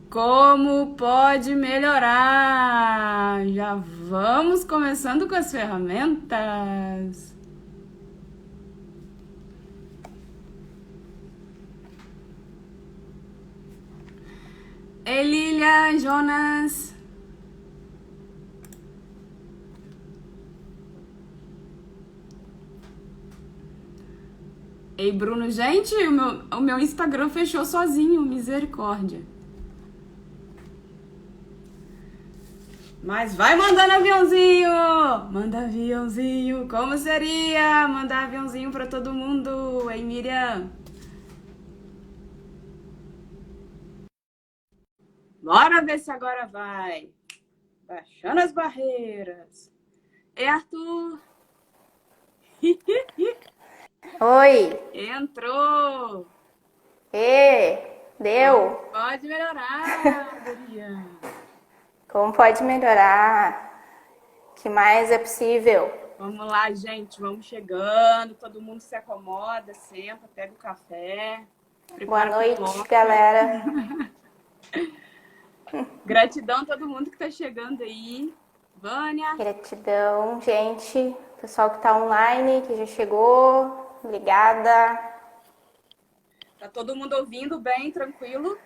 Como pode melhorar? Já vamos começando com as ferramentas. Ei, Lilia, Jonas. Ei, Bruno. Gente, o meu Instagram fechou sozinho, misericórdia. Mas vai mandando aviãozinho! Manda aviãozinho! Como seria mandar aviãozinho pra todo mundo, hein, Miriam? Bora ver se agora vai. Baixando as barreiras. Ei, Arthur! Oi! Entrou! Deu! Pode melhorar, guria. Como pode melhorar? O que mais é possível? Vamos lá, gente. Vamos chegando. Todo mundo se acomoda, senta, pega o café. Boa Prepara a noite, pipoca. galera. Gratidão a todo mundo que tá chegando aí. Vânia. Gratidão, gente. Pessoal que tá online, que já chegou. Obrigada. Tá todo mundo ouvindo bem, tranquilo?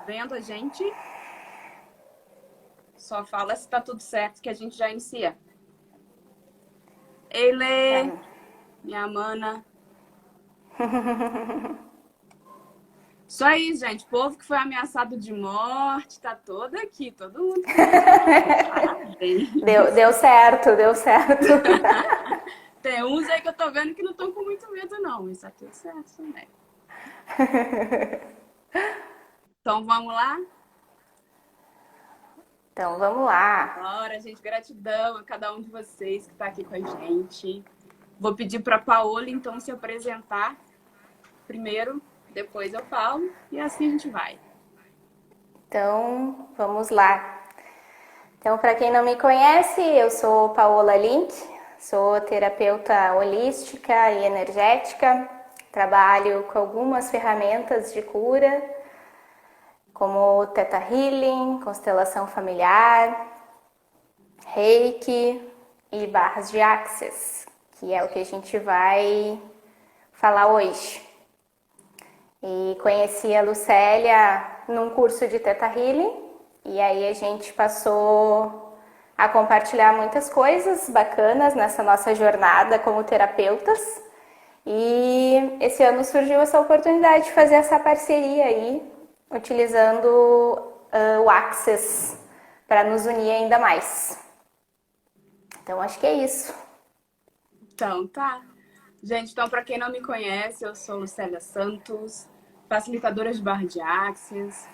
Vendo a gente? Só fala se tá tudo certo que a gente já inicia. Ei, Lê, minha mana. Isso aí, gente. O povo que foi ameaçado de morte tá todo aqui, todo mundo. Parabéns. Deu certo, deu certo. Tem uns aí que eu tô vendo que não estão com muito medo, não. Isso aqui é certo também. Então vamos lá? Então vamos lá. Bora, gente. Gratidão a cada um de vocês que tá aqui com a gente. Vou pedir para Paola, então, se apresentar primeiro, depois eu falo, e assim a gente vai. Então vamos lá. Então, para quem não me conhece, eu sou Paola Link, sou terapeuta holística e energética. Trabalho com algumas ferramentas de cura, como Theta Healing, constelação familiar, Reiki e barras de Access, que é o que a gente vai falar hoje. E conheci a Lucélia num curso de Theta Healing, e aí a gente passou a compartilhar muitas coisas bacanas nessa nossa jornada como terapeutas. E esse ano surgiu essa oportunidade de fazer essa parceria aí, utilizando o Access para nos unir ainda mais. Então acho que é isso. Então, tá. Gente, então, para quem não me conhece, eu sou Lucélia Santos, facilitadora de barra de Access.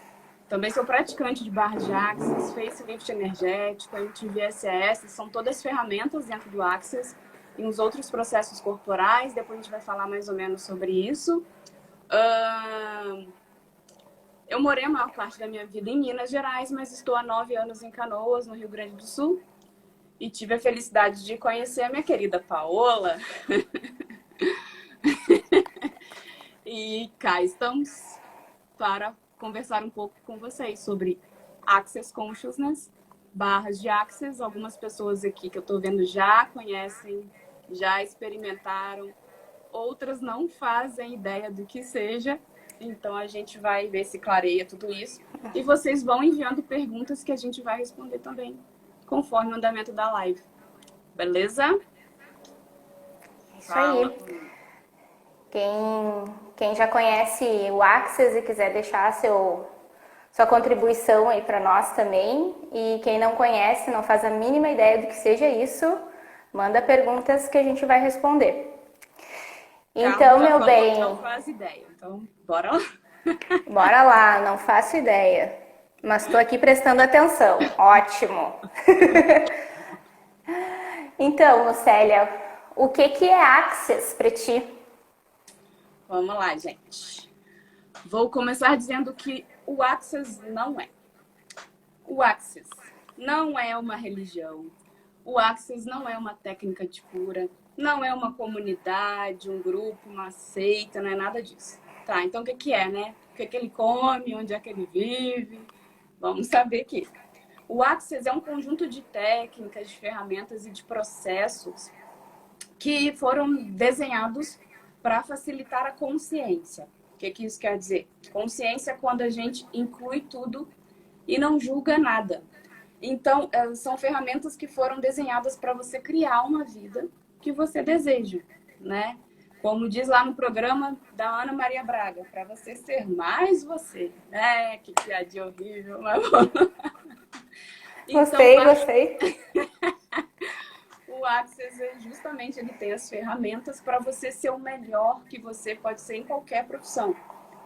Também sou praticante de barra de Access, facelift energético, MTVSS, são todas ferramentas dentro do Access e uns outros processos corporais. Depois a gente vai falar mais ou menos sobre isso. Eu morei a maior parte da minha vida em Minas Gerais, mas estou há 9 anos em Canoas, no Rio Grande do Sul. E tive a felicidade de conhecer a minha querida Paola. E cá estamos para conversar um pouco com vocês sobre Access Consciousness, barras de Access. Algumas pessoas aqui que eu estou vendo já conhecem, já experimentaram. Outras não fazem ideia do que seja. Então a gente vai ver se clareia tudo isso. E vocês vão enviando perguntas que a gente vai responder também, conforme o andamento da live. Beleza? Isso Fala. aí. Quem já conhece o Access e quiser deixar sua contribuição aí para nós também. E quem não conhece, não faz a mínima ideia do que seja isso, manda perguntas que a gente vai responder. Então, meu bem, Não faz ideia. Então, bora lá. bora lá, não faço ideia. Mas estou aqui prestando atenção. Ótimo. Então, Lucélia, o que é Access para ti? Vamos lá, gente. Vou começar dizendo que o Access não é. O Access não é uma religião. O Access não é uma técnica de cura. Não é uma comunidade, um grupo, uma seita, não é nada disso. Tá, então o que é, né? O que ele come, onde é que ele vive, Vamos saber aqui. O Access é um conjunto de técnicas, de ferramentas e de processos que foram desenhados para facilitar a consciência. O que isso quer dizer? Consciência é quando a gente inclui tudo e não julga nada. Então, são ferramentas que foram desenhadas para você criar uma vida que você deseja, né? Como diz lá no programa da Ana Maria Braga, para você ser mais você. Que piadinha horrível, mas... Gostei. O Access, justamente, ele tem as ferramentas para você ser o melhor que você pode ser em qualquer profissão.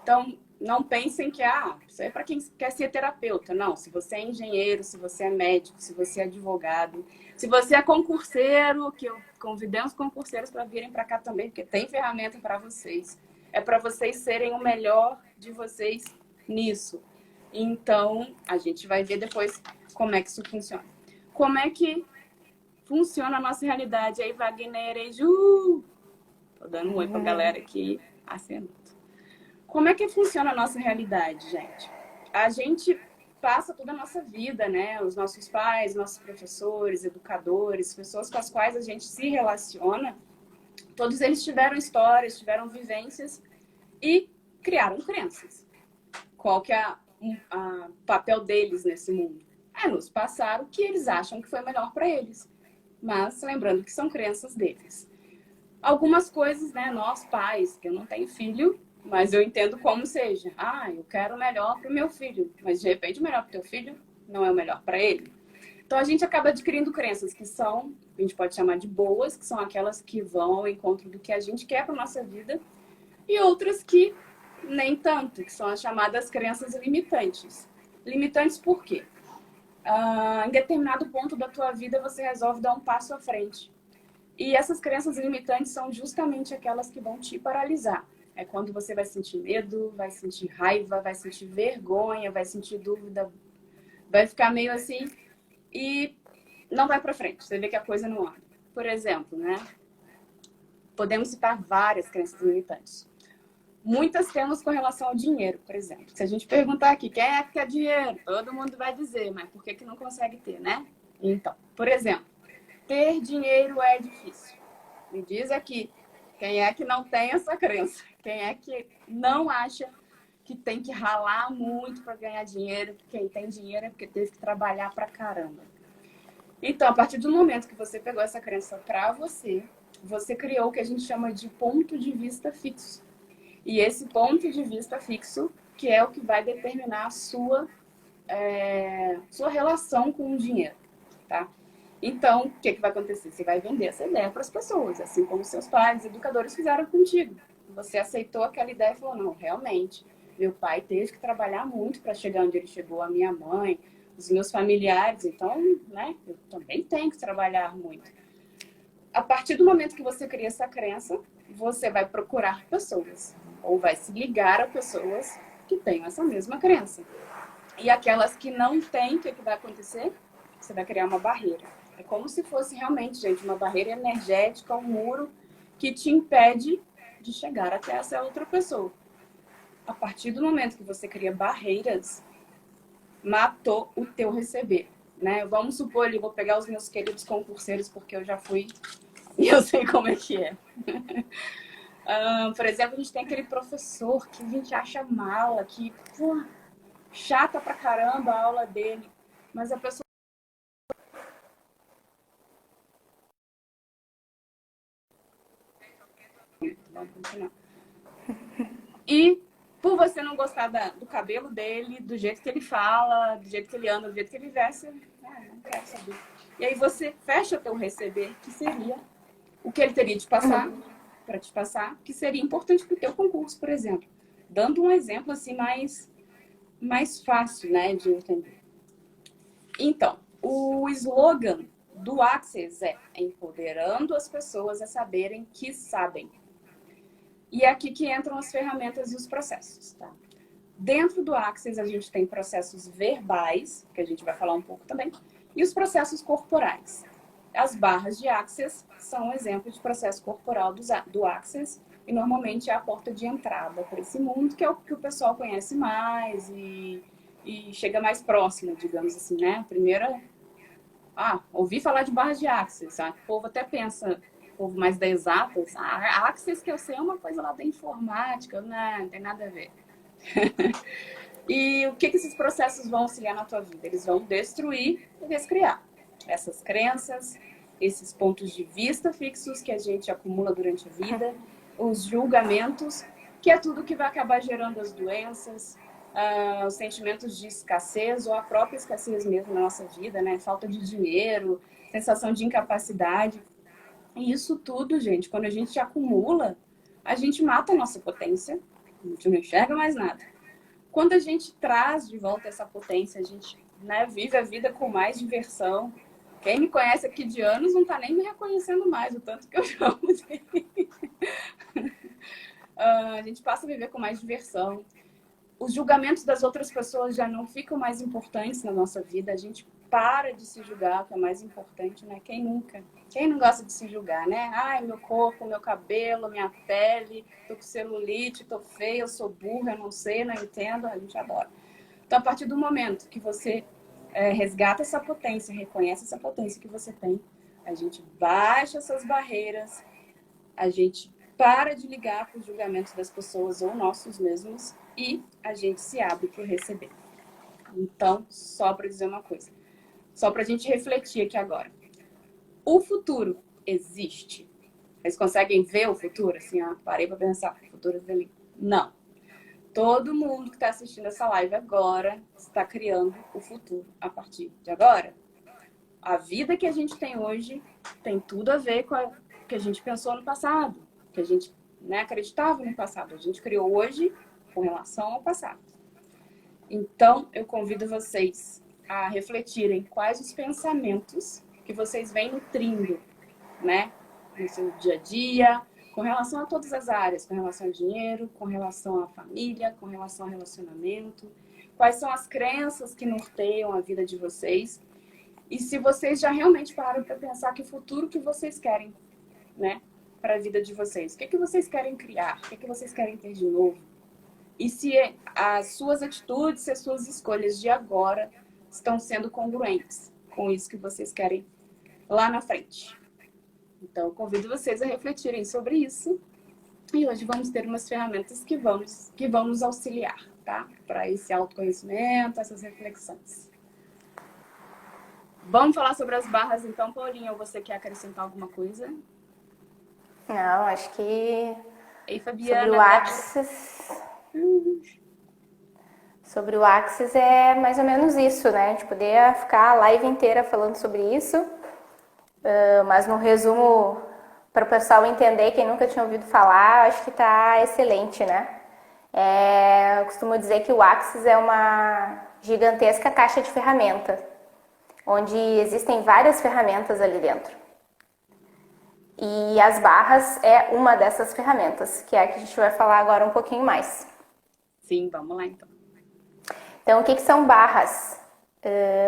Então, não pensem que isso é para quem quer ser terapeuta. Não, se você é engenheiro, se você é médico, se você é advogado, se você é concurseiro, que eu convidei os concurseiros para virem para cá também, porque tem ferramenta para vocês. É para vocês serem o melhor de vocês nisso. Então, a gente vai ver depois como é que isso funciona. Como é que funciona a nossa realidade? Aí, Wagner e Ju! Tô dando um oi pra galera aqui, acenando. Como é que funciona a nossa realidade, gente? A gente passa toda a nossa vida, né? Os nossos pais, nossos professores, educadores, pessoas com as quais a gente se relaciona, todos eles tiveram histórias, tiveram vivências e criaram crenças. Qual que é o papel deles nesse mundo? É nos passar o que eles acham que foi melhor para eles. Mas lembrando que são crenças deles. Algumas coisas, né? Nós pais, que eu não tenho filho, mas eu entendo como seja. Eu quero o melhor para o meu filho. Mas, de repente, o melhor para o teu filho não é o melhor para ele. Então, a gente acaba adquirindo crenças que são, a gente pode chamar de boas, que são aquelas que vão ao encontro do que a gente quer para nossa vida. E outras que nem tanto, que são as chamadas crenças limitantes. Limitantes por quê? Em determinado ponto da tua vida, você resolve dar um passo à frente. E essas crenças limitantes são justamente aquelas que vão te paralisar. É quando você vai sentir medo, vai sentir raiva, vai sentir vergonha, vai sentir dúvida, vai ficar meio assim e não vai para frente. Você vê que a coisa não anda. Por exemplo, né? Podemos citar várias crenças limitantes. Muitas temos com relação ao dinheiro, por exemplo. Se a gente perguntar aqui, quem é que quer dinheiro? Todo mundo vai dizer, mas por que não consegue ter, né? Então, por exemplo, ter dinheiro é difícil. Me diz aqui, quem é que não tem essa crença? Quem é que não acha que tem que ralar muito para ganhar dinheiro? Quem tem dinheiro é porque teve que trabalhar pra caramba. Então, a partir do momento que você pegou essa crença para você, você criou o que a gente chama de ponto de vista fixo. E esse ponto de vista fixo, que é o que vai determinar a sua relação com o dinheiro, tá? Então, o que vai acontecer? Você vai vender essa ideia para as pessoas, assim como seus pais, educadores fizeram contigo. Você aceitou aquela ideia e falou, não, realmente, meu pai teve que trabalhar muito para chegar onde ele chegou, a minha mãe, os meus familiares, então, né, eu também tenho que trabalhar muito. A partir do momento que você cria essa crença, você vai procurar pessoas, ou vai se ligar a pessoas que tenham essa mesma crença. E aquelas que não têm, o que vai acontecer? Você vai criar uma barreira. É como se fosse realmente, gente, uma barreira energética, um muro que te impede de chegar até essa outra pessoa. A partir do momento que você cria barreiras, matou o teu receber, né? Vamos supor ali, vou pegar os meus queridos concurseiros, porque eu já fui e eu sei como é que é. Por exemplo, a gente tem aquele professor que a gente acha mala, que chata pra caramba a aula dele, mas a pessoa vamos continuar. E por você não gostar do cabelo dele, do jeito que ele fala, do jeito que ele anda, do jeito que ele veste, não quero saber. E aí você fecha teu receber, que seria o que ele teria de passar, para te passar, que seria importante para o teu concurso, por exemplo. Dando um exemplo assim mais fácil, né, de entender. Então, o slogan do Access é empoderando as pessoas a saberem que sabem. E é aqui que entram as ferramentas e os processos, tá? Dentro do Access, a gente tem processos verbais, que a gente vai falar um pouco também, e os processos corporais. As barras de Access são um exemplo de processo corporal do Access, e normalmente é a porta de entrada para esse mundo, que é o que o pessoal conhece mais e e chega mais próxima, digamos assim, né? A primeira, ouvi falar de barras de Axis, sabe? O povo até pensa, o povo mais da exatas, a Axis que eu sei é uma coisa lá da informática, não tem nada a ver. E o que esses processos vão auxiliar na tua vida? Eles vão destruir e descriar essas crenças, esses pontos de vista fixos que a gente acumula durante a vida, os julgamentos, que é tudo que vai acabar gerando as doenças, os sentimentos de escassez ou a própria escassez mesmo na nossa vida, né? Falta de dinheiro, sensação de incapacidade. E isso tudo, gente, quando a gente acumula, a gente mata a nossa potência, a gente não enxerga mais nada. Quando a gente traz de volta essa potência, a gente, né, vive a vida com mais diversão. Quem me conhece aqui de anos não está nem me reconhecendo mais, o tanto que eu chamo de... A gente passa a viver com mais diversão. Os julgamentos das outras pessoas já não ficam mais importantes na nossa vida. A gente para de se julgar, que é mais importante, né? Quem nunca? Quem não gosta de se julgar, né? Ai, meu corpo, meu cabelo, minha pele, tô com celulite, tô feia, eu sou burra, eu não sei, não entendo, a gente adora. Então, a partir do momento que você resgata essa potência, reconhece essa potência que você tem, a gente baixa essas barreiras, a gente para de ligar para os julgamentos das pessoas ou nossos mesmos e a gente se abre para receber. Então, só para dizer uma coisa, só para a gente refletir aqui agora. O futuro existe? Vocês conseguem ver o futuro? Assim, parei para pensar, o futuro é ali. Não. Todo mundo que está assistindo essa live agora está criando o futuro a partir de agora. A vida que a gente tem hoje tem tudo a ver com o que a gente pensou no passado, que a gente, né, acreditava no passado. A gente criou hoje com relação ao passado. Então, eu convido vocês a refletirem quais os pensamentos que vocês vêm nutrindo, né, no seu dia a dia, com relação a todas as áreas, com relação ao dinheiro, com relação à família, com relação ao relacionamento. Quais são as crenças que norteiam a vida de vocês? E se vocês já realmente pararam para pensar que futuro que vocês querem, né, para a vida de vocês? O que vocês querem criar? O que vocês querem ter de novo? E se as suas atitudes, se as suas escolhas de agora estão sendo congruentes com isso que vocês querem lá na frente. Então, eu convido vocês a refletirem sobre isso. E hoje vamos ter umas ferramentas que vão nos auxiliar, tá? Para esse autoconhecimento, essas reflexões. Vamos falar sobre as barras, então, Paulinha, ou você quer acrescentar alguma coisa? Não, acho que... Ei, Fabiana. Sobre o Axis... Sobre o Axis é mais ou menos isso, né? A gente poderia ficar a live inteira falando sobre isso, mas no resumo, para o pessoal entender, quem nunca tinha ouvido falar, acho que tá excelente, né? Eu costumo dizer que o Axis é uma gigantesca caixa de ferramentas, onde existem várias ferramentas ali dentro. E as barras é uma dessas ferramentas, que é a que a gente vai falar agora um pouquinho mais. Sim, vamos lá então. Então, o que são barras?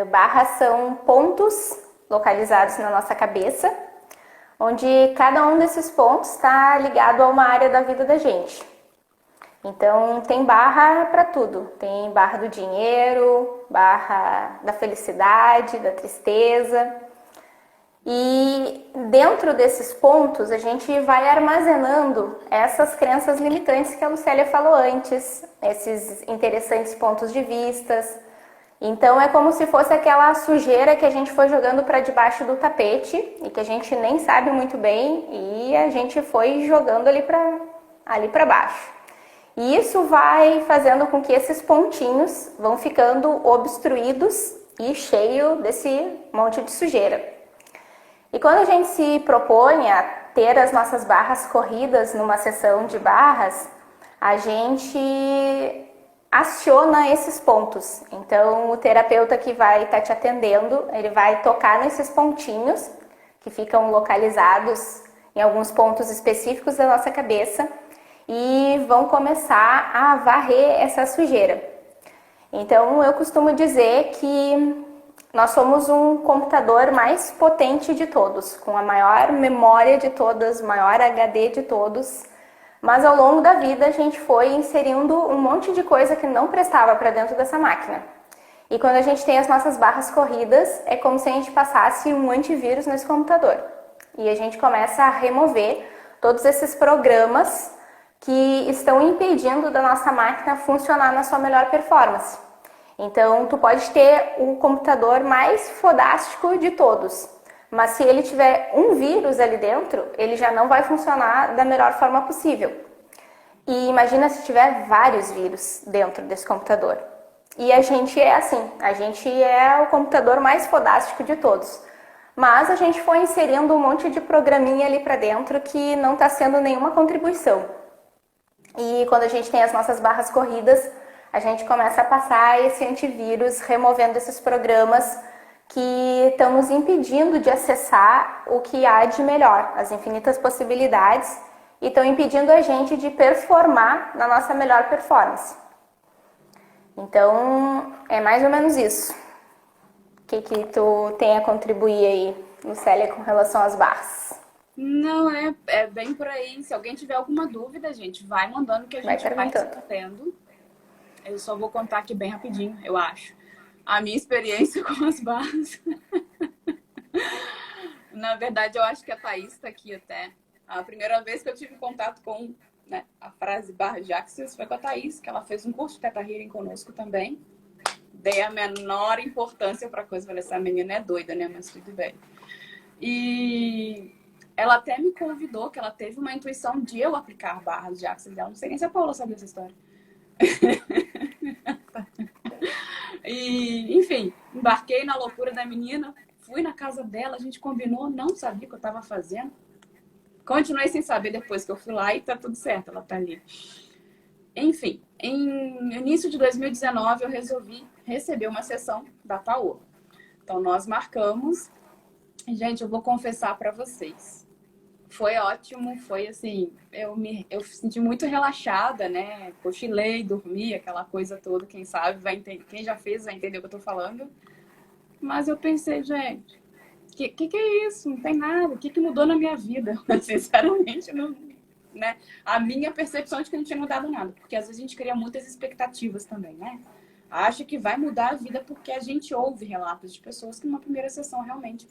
Barras são pontos localizados na nossa cabeça, onde cada um desses pontos está ligado a uma área da vida da gente. Então, tem barra para tudo. Tem barra do dinheiro, barra da felicidade, da tristeza. E dentro desses pontos, a gente vai armazenando essas crenças limitantes que a Lucélia falou antes, esses interessantes pontos de vistas. Então, é como se fosse aquela sujeira que a gente foi jogando para debaixo do tapete e que a gente nem sabe muito bem e a gente foi jogando ali para baixo. E isso vai fazendo com que esses pontinhos vão ficando obstruídos e cheios desse monte de sujeira. E quando a gente se propõe a ter as nossas barras corridas numa sessão de barras, a gente aciona esses pontos. Então, o terapeuta que vai estar te atendendo, ele vai tocar nesses pontinhos que ficam localizados em alguns pontos específicos da nossa cabeça e vão começar a varrer essa sujeira. Então, eu costumo dizer que nós somos um computador mais potente de todos, com a maior memória de todas, o maior HD de todos, mas ao longo da vida a gente foi inserindo um monte de coisa que não prestava para dentro dessa máquina. E quando a gente tem as nossas barras corridas, é como se a gente passasse um antivírus nesse computador. E a gente começa a remover todos esses programas que estão impedindo da nossa máquina funcionar na sua melhor performance. Então, tu pode ter o computador mais fodástico de todos, mas se ele tiver um vírus ali dentro, ele já não vai funcionar da melhor forma possível. E imagina se tiver vários vírus dentro desse computador. E a gente é assim, a gente é o computador mais fodástico de todos. Mas a gente foi inserindo um monte de programinha ali para dentro que não está sendo nenhuma contribuição. E quando a gente tem as nossas barras corridas, a gente começa a passar esse antivírus, removendo esses programas que estão nos impedindo de acessar o que há de melhor, as infinitas possibilidades, e estão impedindo a gente de performar na nossa melhor performance. Então, é mais ou menos isso. O que tu tem a contribuir aí, Lucélia, com relação às barras? Não, é bem por aí. Se alguém tiver alguma dúvida, gente, vai mandando que a gente vai respondendo. Eu só vou contar aqui bem rapidinho, eu acho. A minha experiência com as barras. Na verdade, eu acho que a Thaís está aqui até. A primeira vez que eu tive contato com, né, a frase barra de Axis foi com a Thaís, que ela fez um curso de Theta Healing conosco também. Dei a menor importância para a coisa. Falei, essa menina é doida, né? Mas tudo bem. E ela até me convidou, que ela teve uma intuição de eu aplicar barras de Axis dela. Não sei nem se a Paula sabia essa história. E, enfim, embarquei na loucura da menina, fui na casa dela, a gente combinou, não sabia o que eu estava fazendo. Continuei sem saber depois que eu fui lá e tá tudo certo, ela tá ali. Enfim, em início de 2019 eu resolvi receber uma sessão da Paola. Então nós marcamos. E, gente, eu vou confessar para vocês. Foi ótimo, foi assim, eu me senti muito relaxada, né? Cochilei, dormi, aquela coisa toda, quem sabe vai entender, quem já fez vai entender o que eu tô falando. Mas eu pensei, gente, que é isso? Não tem nada. O que mudou na minha vida? Sinceramente, não, né? A minha percepção de que não tinha mudado nada. Porque às vezes a gente cria muitas expectativas também, né? Acha que vai mudar a vida porque a gente ouve relatos de pessoas que numa primeira sessão realmente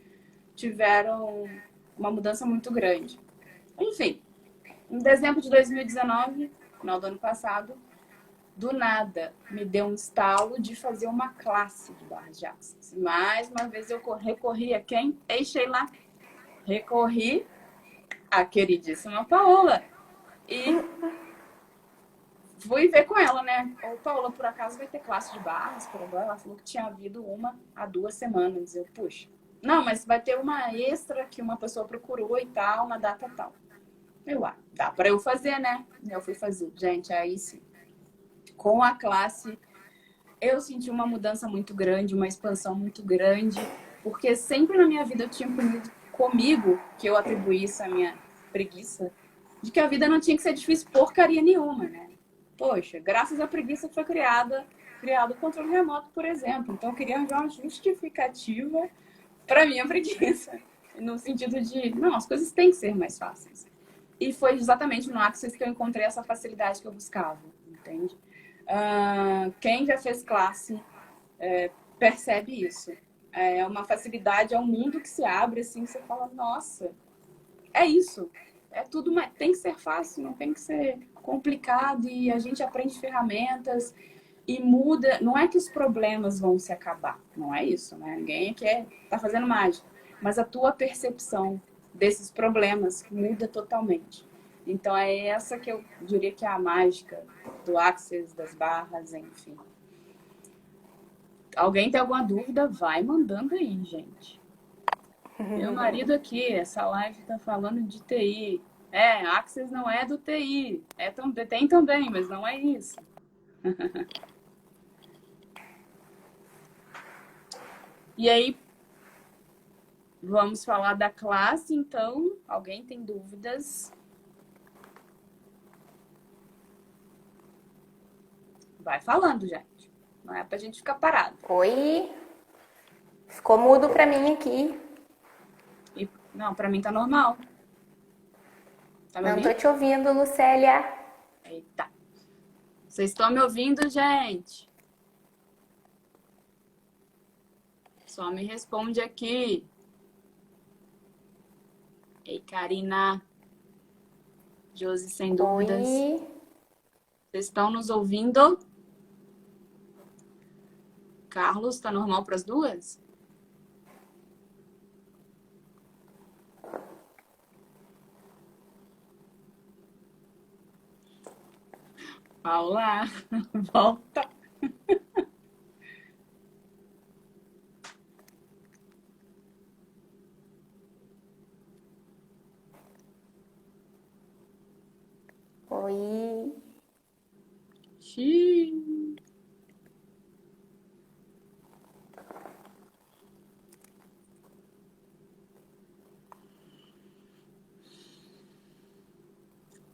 tiveram uma mudança muito grande. Enfim, em dezembro de 2019, final do ano passado, do nada, me deu um estalo de fazer uma classe de barras de Axis. Mais uma vez eu recorri a quem? Ei, Sheila. Recorri à queridíssima Paola. E fui ver com ela, né? Ô, Paola, por acaso vai ter classe de barras? Ela falou que tinha havido uma há 2 semanas. Eu, puxa. Não, mas vai ter uma extra que uma pessoa procurou e tal, na data tal. Eu, dá pra eu fazer, né? Eu fui fazer. Gente, aí sim. Com a classe, eu senti uma mudança muito grande, uma expansão muito grande, porque sempre na minha vida eu tinha comigo que eu atribuísse a minha preguiça, de que a vida não tinha que ser difícil porcaria nenhuma, né? Poxa, graças à preguiça foi criado o controle remoto, por exemplo. Então eu queria arranjar uma justificativa para minha preguiça, no sentido de, não, as coisas têm que ser mais fáceis. E foi exatamente no Axis que eu encontrei essa facilidade que eu buscava, entende? Quem já fez classe percebe isso. É uma facilidade, é um mundo que se abre, assim, você fala, nossa, é isso. É tudo, tem que ser fácil, não tem que ser complicado, e a gente aprende ferramentas e muda. Não é que os problemas vão se acabar, não é isso, né? Ninguém aqui tá fazendo mágica, mas a tua percepção desses problemas muda totalmente. Então é essa que eu diria que é a mágica do Axis, das barras, enfim. Alguém tem alguma dúvida? Vai mandando aí, gente. Meu marido aqui, essa live tá falando de TI. Axis não é do TI. Tem também, mas não é isso. E aí, vamos falar da classe, então. Alguém tem dúvidas? Vai falando, gente. Não é pra gente ficar parado. Oi? Ficou mudo pra mim aqui. Não, pra mim tá normal. Tá me ouvindo? Não tô te ouvindo, Lucélia. Eita. Vocês estão me ouvindo, gente? Só me responde aqui. Ei, Karina. Josi, sem dúvidas. Oi. Vocês estão nos ouvindo? Carlos, tá normal para as duas? Paula, volta. Oi. Xiii.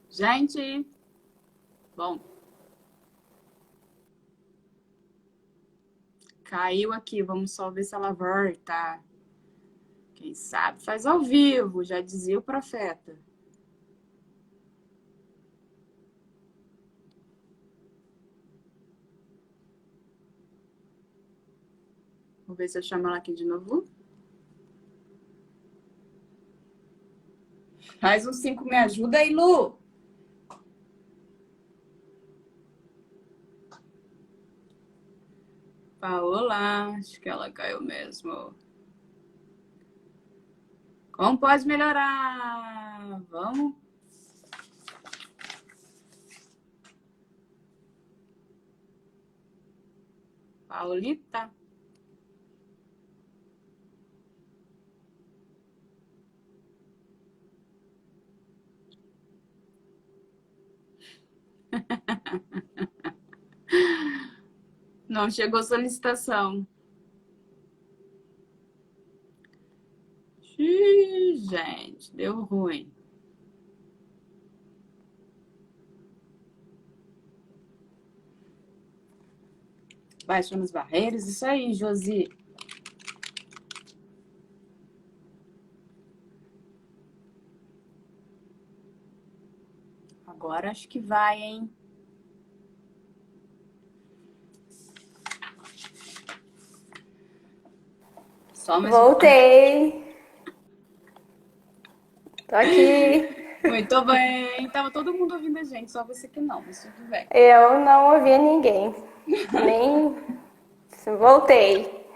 Gente, bom, caiu aqui, vamos só ver se ela volta. Quem sabe faz ao vivo, já dizia o profeta. Vou ver se eu chamo ela aqui de novo. Faz um 5, me ajuda aí, Lu. Paola, acho que ela caiu mesmo. Como pode melhorar? Vamos. Paulita. Não chegou solicitação. Ih, gente, deu ruim. Baixando as barreiras, isso aí, Josi. Agora acho que vai, hein? Só mais Voltei. Tô aqui. Muito bem. Tava todo mundo ouvindo a gente, só você que não, mas tudo bem. Eu não ouvia ninguém. Nem. Voltei.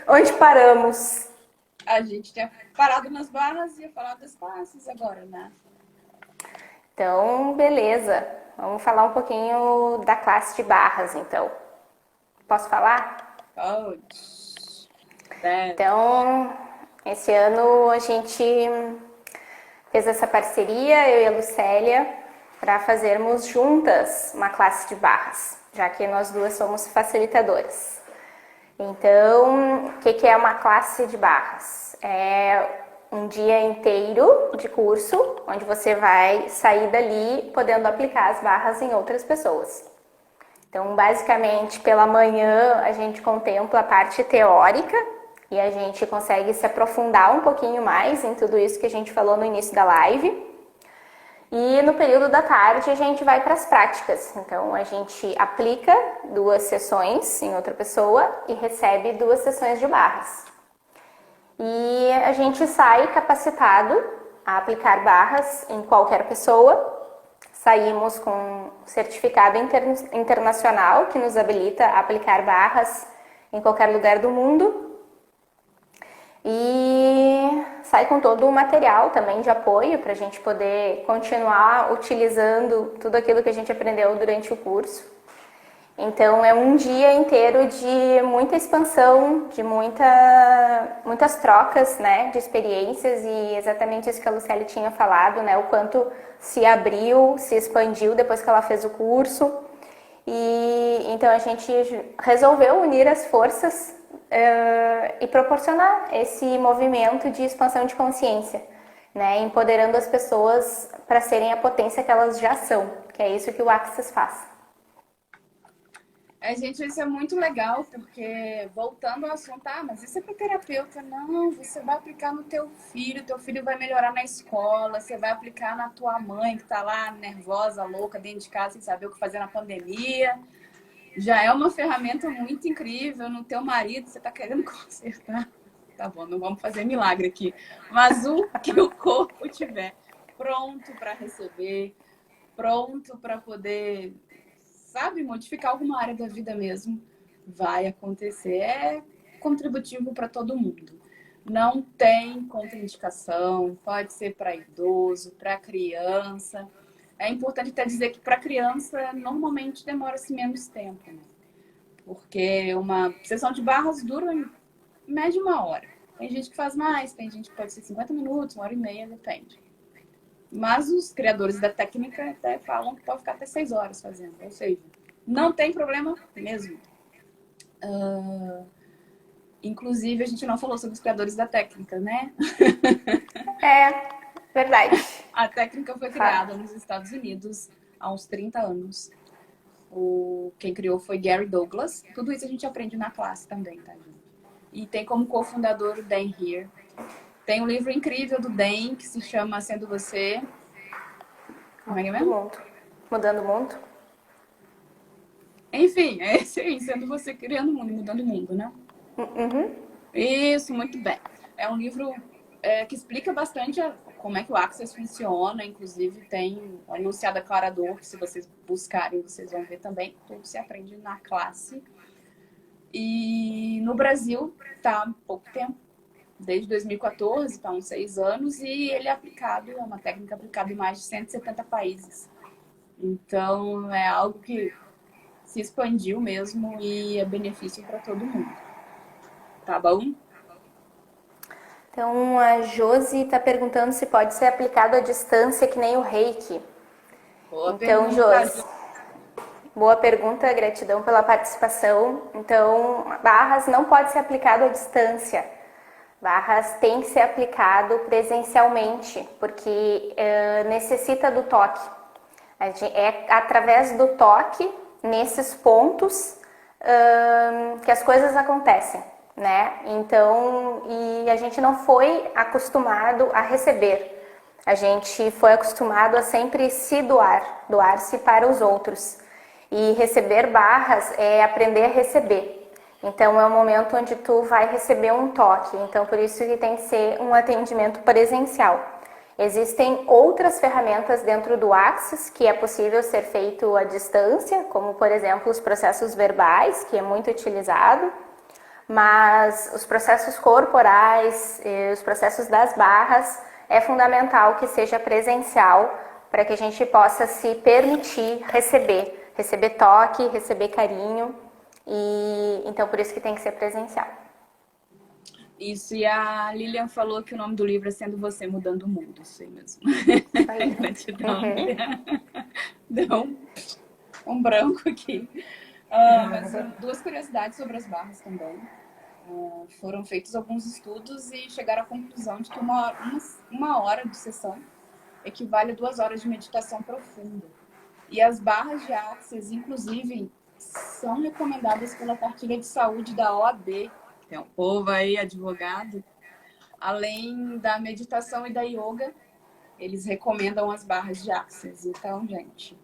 Onde paramos? A gente tinha parado nas barras e ia falar das classes agora, né? Então, beleza. Vamos falar um pouquinho da classe de barras, então. Posso falar? Pode. Então, esse ano a gente fez essa parceria, eu e a Lucélia, para fazermos juntas uma classe de barras, já que nós duas somos facilitadoras. Então, o que é uma classe de barras? É um dia inteiro de curso, onde você vai sair dali podendo aplicar as barras em outras pessoas. Então, basicamente, pela manhã a gente contempla a parte teórica e a gente consegue se aprofundar um pouquinho mais em tudo isso que a gente falou no início da live. E no período da tarde a gente vai para as práticas. Então, a gente aplica 2 sessões em outra pessoa e recebe 2 sessões de barras. E a gente sai capacitado a aplicar barras em qualquer pessoa. Saímos com um certificado internacional que nos habilita a aplicar barras em qualquer lugar do mundo. E sai com todo o material também de apoio para a gente poder continuar utilizando tudo aquilo que a gente aprendeu durante o curso. Então, é um dia inteiro de muita expansão, de muitas trocas, né, de experiências e exatamente isso que a Lucélia tinha falado, né, o quanto se abriu, se expandiu depois que ela fez o curso. E então a gente resolveu unir as forças e proporcionar esse movimento de expansão de consciência, né, empoderando as pessoas para serem a potência que elas já são, que é isso que o Access faz. Gente, isso é muito legal, porque voltando ao assunto, mas isso é para terapeuta. Não, você vai aplicar no teu filho vai melhorar na escola, você vai aplicar na tua mãe que tá lá nervosa, louca, dentro de casa, sem saber o que fazer na pandemia. já é uma ferramenta muito incrível. No teu marido, você está querendo consertar. Tá bom, não vamos fazer milagre aqui. Mas o que o corpo tiver pronto para receber, pronto para poder, sabe, modificar alguma área da vida mesmo, vai acontecer. É contributivo para todo mundo. Não tem contraindicação, pode ser para idoso, para criança. É importante até dizer que para criança normalmente demora-se menos tempo, né? Porque uma sessão de barras dura em média 1 hora. Tem gente que faz mais, tem gente que pode ser 50 minutos, 1 hora e meia, depende. Mas os criadores da técnica até falam que pode ficar até 6 horas fazendo. Ou seja, não tem problema mesmo. Inclusive, a gente não falou sobre os criadores da técnica, né? É, verdade. A técnica foi criada nos Estados Unidos há uns 30 anos. Quem criou foi Gary Douglas. Tudo isso a gente aprende na classe também, tá, gente? E tem como cofundador o Dan Heer. Tem um livro incrível do Dan que se chama Sendo Você. Como é que é mesmo? Mudando o mundo. Enfim, é esse aí, Sendo Você, Criando o Mundo e Mudando o Mundo, né? Uhum. Isso, muito bem. É um livro que explica bastante como é que o Access funciona. Inclusive tem o enunciado aclarador, que se vocês buscarem, vocês vão ver também. Tudo se aprende na classe. E no Brasil está há pouco tempo, desde 2014, está há uns 6 anos, e ele é aplicado, é uma técnica aplicada em mais de 170 países. Então é algo que se expandiu mesmo e é benefício para todo mundo. Tá bom? Então a Josi está perguntando se pode ser aplicado à distância que nem o Reiki. Boa Então, pergunta, Josi, boa pergunta, gratidão pela participação. Então, barras não pode ser aplicado à distância. Barras tem que ser aplicado presencialmente, porque necessita do toque. É através do toque, nesses pontos, que as coisas acontecem, né? Então, e a gente não foi acostumado a receber. A gente foi acostumado a sempre se doar-se para os outros. E receber barras é aprender a receber. Então, é um momento onde tu vai receber um toque. Então, por isso que tem que ser um atendimento presencial. Existem outras ferramentas dentro do Access que é possível ser feito à distância, como, por exemplo, os processos verbais, que é muito utilizado. Mas os processos corporais, os processos das barras, é fundamental que seja presencial para que a gente possa se permitir receber toque, receber carinho, e então por isso que tem que ser presencial. Isso, e a Lilian falou que o nome do livro é Sendo Você, Mudando o Mundo. Isso aí mesmo. Gratidão. Deu um branco aqui. Mas 2 curiosidades sobre as barras também. Foram feitos alguns estudos e chegaram à conclusão de que uma hora de sessão equivale a 2 horas de meditação profunda. E as barras de Access, inclusive, são recomendadas pela cartilha de saúde da OAB. Tem um povo aí, advogado. Além da meditação e da yoga, eles recomendam as barras de Access. Então, gente,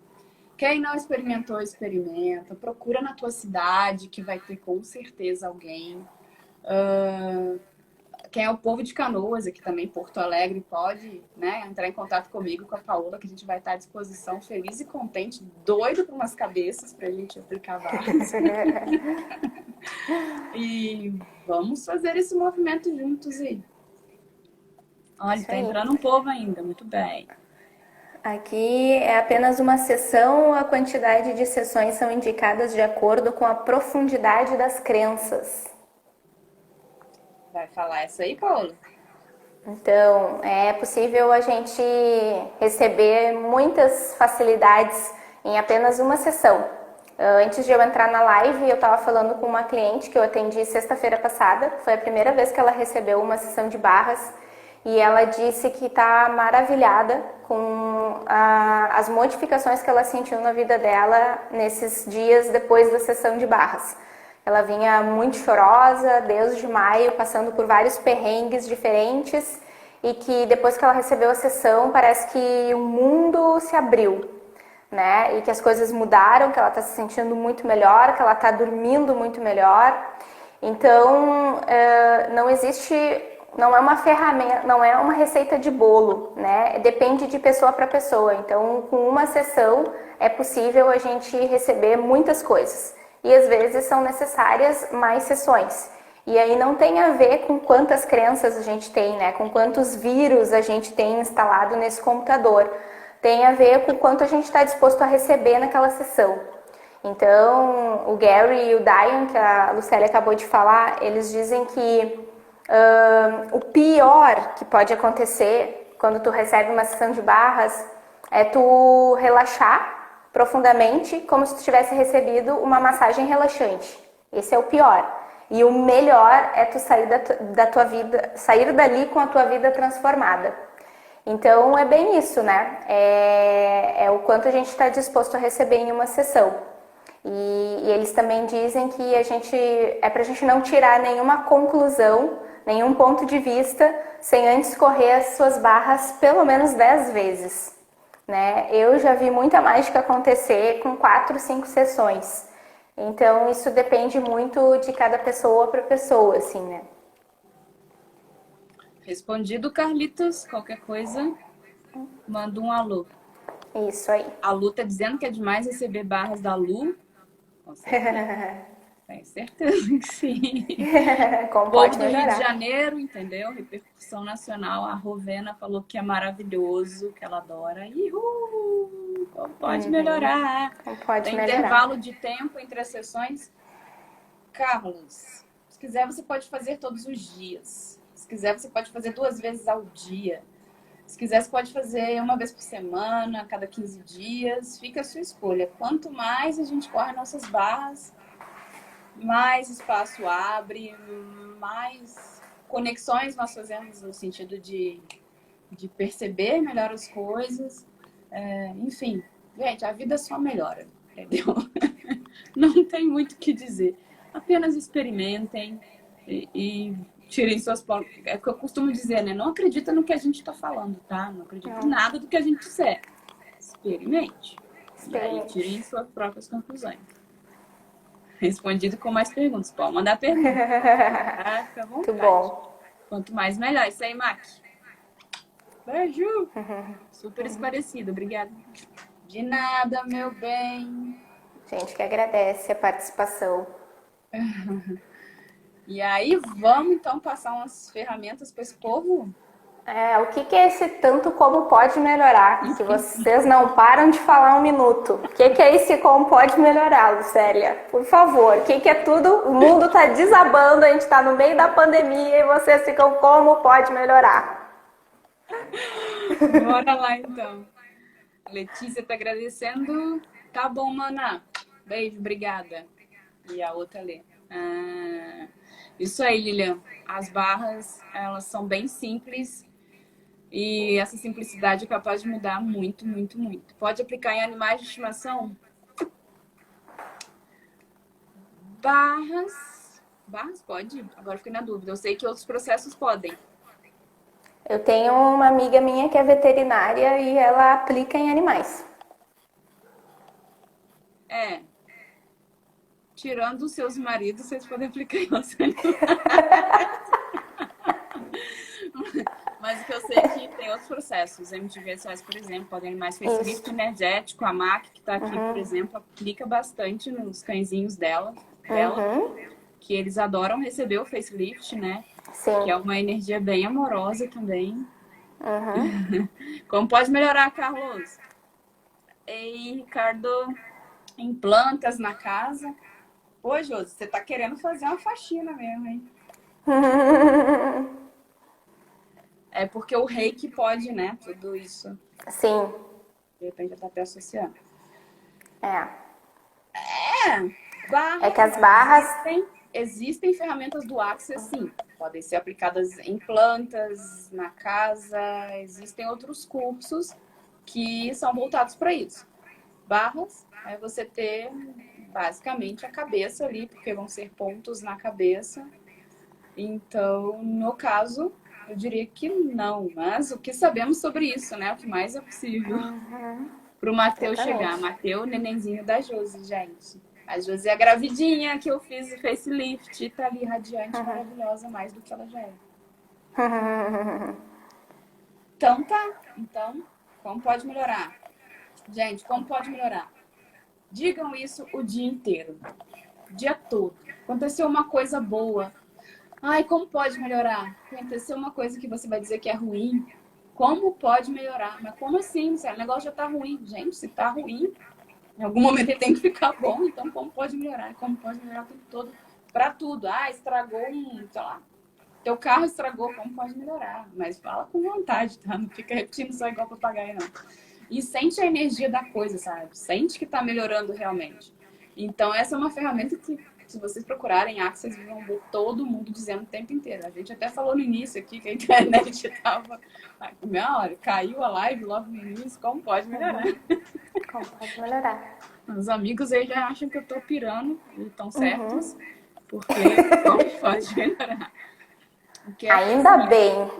quem não experimentou, experimenta. Procura na tua cidade, que vai ter com certeza alguém. Quem é o povo de Canoas, aqui também, Porto Alegre, pode, né, entrar em contato comigo, com a Paola, que a gente vai estar à disposição, feliz e contente, doido para umas cabeças para a gente aplicar barras. E vamos fazer esse movimento juntos aí. Olha, está entrando um povo ainda, muito bem. Aqui é apenas uma sessão, a quantidade de sessões são indicadas de acordo com a profundidade das crenças. Vai falar essa aí, Paola? Então, é possível a gente receber muitas facilidades em apenas uma sessão. Antes de eu entrar na live, eu estava falando com uma cliente que eu atendi sexta-feira passada. Foi a primeira vez que ela recebeu uma sessão de barras e ela disse que está maravilhada com as modificações que ela sentiu na vida dela nesses dias depois da sessão de barras. Ela vinha muito chorosa desde maio, passando por vários perrengues diferentes e que depois que ela recebeu a sessão, parece que o mundo se abriu, né? E que as coisas mudaram, que ela está se sentindo muito melhor, que ela está dormindo muito melhor. Então, não existe, não é uma ferramenta, não é uma receita de bolo, né? Depende de pessoa para pessoa. Então, com uma sessão é possível a gente receber muitas coisas. E às vezes são necessárias mais sessões. E aí não tem a ver com quantas crenças a gente tem, né? Com quantos vírus a gente tem instalado nesse computador. Tem a ver com quanto a gente está disposto a receber naquela sessão. Então, o Gary e o Diane, que a Lucélia acabou de falar, eles dizem que o pior que pode acontecer quando tu recebe uma sessão de barras é tu relaxar profundamente, como se tu tivesse recebido uma massagem relaxante. Esse é o pior. E o melhor é tu sair da tua vida, sair dali com a tua vida transformada. Então é bem isso, né? É o quanto a gente está disposto a receber em uma sessão. E eles também dizem que é pra gente não tirar nenhuma conclusão, nenhum ponto de vista, sem antes correr as suas barras pelo menos 10 vezes. Né? Eu já vi muita mágica acontecer com 4, 5 sessões. Então, isso depende muito de cada pessoa para pessoa, assim, né? Respondido, Carlitos. Qualquer coisa, manda um alô. Isso aí. A Lu tá dizendo que é demais receber barras da Lu. Com certeza. Tenho certeza que sim. Como Povo pode do Rio de melhorar. Janeiro, entendeu? Repercussão nacional. A Rovena falou que é maravilhoso, que ela adora. Ihu! Como pode melhorar? Como pode Tem melhorar. intervalo de tempo entre as sessões? Carlos, se quiser você pode fazer todos os dias. Se quiser você pode fazer 2 vezes ao dia. Se quiser você pode fazer 1 vez por semana, a cada 15 dias. Fica a sua escolha. Quanto mais a gente corre nossas barras, mais espaço abre, mais conexões nós fazemos no sentido de perceber melhor as coisas. Enfim, gente, a vida só melhora, entendeu? Não tem muito o que dizer. Apenas experimentem e tirem suas... É o que eu costumo dizer, né? Não acredita no que a gente está falando, tá? Não acredita em nada do que a gente disser. Experimente. E aí tirem suas próprias conclusões. Respondido com mais perguntas. Pode mandar pergunta. Tá? Fica à vontade. Muito bom. Quanto mais, melhor. Isso aí, Mac. Beijo. Super esclarecido. Obrigada. De nada, meu bem. Gente que agradece a participação. E aí, vamos então passar umas ferramentas para esse povo? O que é esse tanto como pode melhorar? Que vocês não param de falar 1 minuto. O que é esse como pode melhorar, Lucélia? Por favor, o que é tudo? O mundo tá desabando, a gente tá no meio da pandemia e vocês ficam como pode melhorar? Bora lá então. Letícia tá agradecendo. Tá bom, mana. Beijo, obrigada. E a outra lê. Isso aí, Lilian. As barras, elas são bem simples. E essa simplicidade é capaz de mudar muito, muito, muito. Pode aplicar em animais de estimação? Barras pode? Agora fiquei na dúvida. Eu sei que outros processos podem. Eu tenho uma amiga minha que é veterinária e ela aplica em animais. Tirando os seus maridos, vocês podem aplicar em outros animais. Mas o que eu sei é que tem outros processos. MTVSS, por exemplo, podem animais facelift energético. A MAC, que está aqui, por exemplo, aplica bastante nos cãezinhos dela, que eles adoram receber o facelift, né? Sim. Que é uma energia bem amorosa também. Como pode melhorar, Carlos? Ei, Ricardo, implantas na casa. Ô, Josi, você tá querendo fazer uma faxina mesmo, hein? É porque o reiki pode, né? Tudo isso. Sim. De repente já tá até associando. É que as barras... Existem ferramentas do Access, sim. Podem ser aplicadas em plantas, na casa. Existem outros cursos que são voltados para isso. Barras é você ter basicamente a cabeça ali, porque vão ser pontos na cabeça. Então, no caso, eu diria que não. Mas o que sabemos sobre isso, né? O que mais é possível. pro Matheus chegar. Exatamente. Matheus, nenenzinho da Josi, gente. A Josi é a gravidinha que eu fiz o facelift. Tá ali radiante, maravilhosa, mais do que ela já é. Então tá. Então, como pode melhorar? Gente, como pode melhorar? Digam isso o dia inteiro. O dia todo. Aconteceu uma coisa boa. Ai, como pode melhorar? Aconteceu uma coisa que você vai dizer que é ruim. Como pode melhorar? Mas como assim? O negócio já tá ruim. Gente, se tá ruim, em algum momento ele tem que ficar bom. Então, como pode melhorar? Como pode melhorar o tempo todo? Pra tudo. Ah, estragou sei lá, teu carro estragou. Como pode melhorar? Mas fala com vontade, tá? Não fica repetindo só igual papagaio, não. E sente a energia da coisa, sabe? Sente que tá melhorando realmente. Então, essa é uma ferramenta que, se vocês procurarem Axis, vocês vão ver todo mundo dizendo o tempo inteiro. A gente até falou no início aqui que a internet tava... Meia hora, caiu a live logo no início. Como pode melhorar? Como pode melhorar? Os amigos aí já acham que eu tô pirando e estão certos. Porque como pode melhorar? Porque Ainda bem.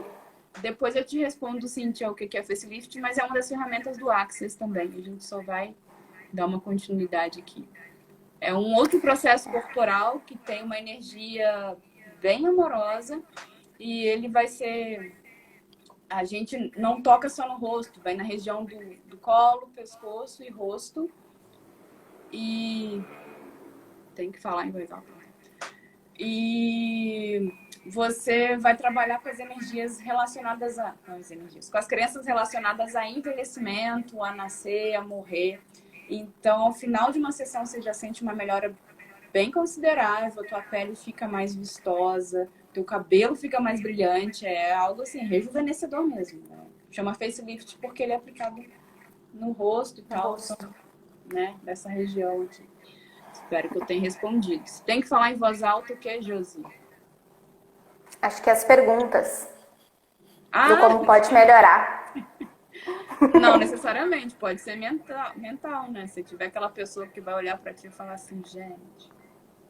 depois eu te respondo, Cintia, o que é facelift, mas é uma das ferramentas do Axis também. A gente só vai dar uma continuidade aqui. É um outro processo corporal que tem uma energia bem amorosa e ele vai ser... A gente não toca só no rosto, vai na região do colo, pescoço e rosto. E... Tem que falar em voz alta. E você vai trabalhar com as energias relacionadas a... Não, as energias. Com as crenças relacionadas a envelhecimento, a nascer, a morrer. Então, ao final de uma sessão, você já sente uma melhora bem considerável, tua pele fica mais vistosa, teu cabelo fica mais brilhante, é algo assim, rejuvenescedor mesmo. Né? Chama facelift porque ele é aplicado no rosto e tal, né, dessa região aqui. Espero que eu tenha respondido. Se tem que falar em voz alta, o que é, Josi? Acho que as perguntas do Ah, como pode melhorar. não necessariamente, pode ser mental, né? Se tiver aquela pessoa que vai olhar pra ti e falar assim, gente,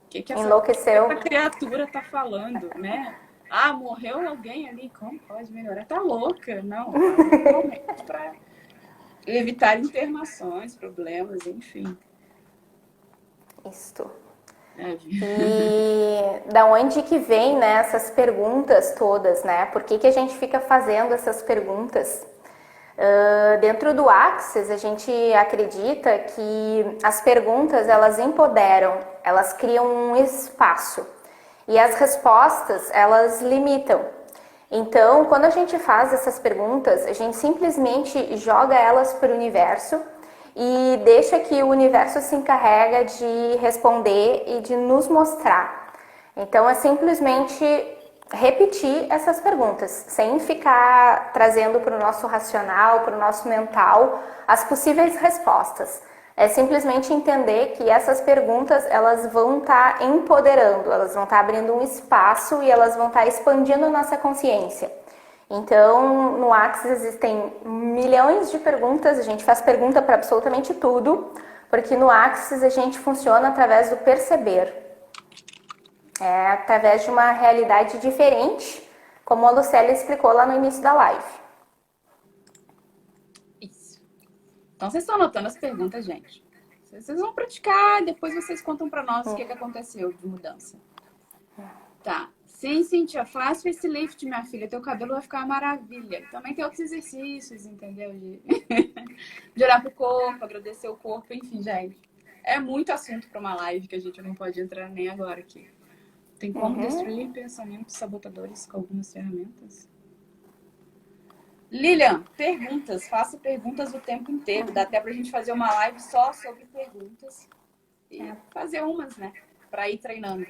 que Enlouqueceu. essa criatura tá falando, né? Ah, morreu alguém ali, como pode melhorar? Tá louca, não. Fala realmente para evitar internações, problemas, enfim. Isto. É. E da onde que vem, né, essas perguntas todas, né? Por que a gente fica fazendo essas perguntas? Dentro do Axis, a gente acredita que as perguntas, elas empoderam, elas criam um espaço. E as respostas, elas limitam. Então, quando a gente faz essas perguntas, a gente simplesmente joga elas para o universo e deixa que o universo se encarrega de responder e de nos mostrar. Então, é simplesmente repetir essas perguntas, sem ficar trazendo para o nosso racional, para o nosso mental, as possíveis respostas. É simplesmente entender que essas perguntas, elas vão estar empoderando, elas vão estar abrindo um espaço e elas vão estar expandindo a nossa consciência. Então, no Axis existem milhões de perguntas, a gente faz pergunta para absolutamente tudo, porque no Axis a gente funciona através do perceber. É através de uma realidade diferente, como a Lucélia explicou lá no início da live. Isso. Então, vocês estão anotando as perguntas, gente. Vocês vão praticar, depois vocês contam para nós o que aconteceu de mudança. Tá. Sim, Cintia, faz facelift, minha filha. Teu cabelo vai ficar uma maravilha. Também tem outros exercícios, entendeu? De olhar pro corpo, agradecer o corpo, enfim, gente. É muito assunto para uma live que a gente não pode entrar nem agora aqui. Tem como destruir pensamentos sabotadores com algumas ferramentas? Lilian, perguntas. Faça perguntas o tempo inteiro. Dá até pra gente fazer uma live só sobre perguntas. E fazer umas, né? Pra ir treinando.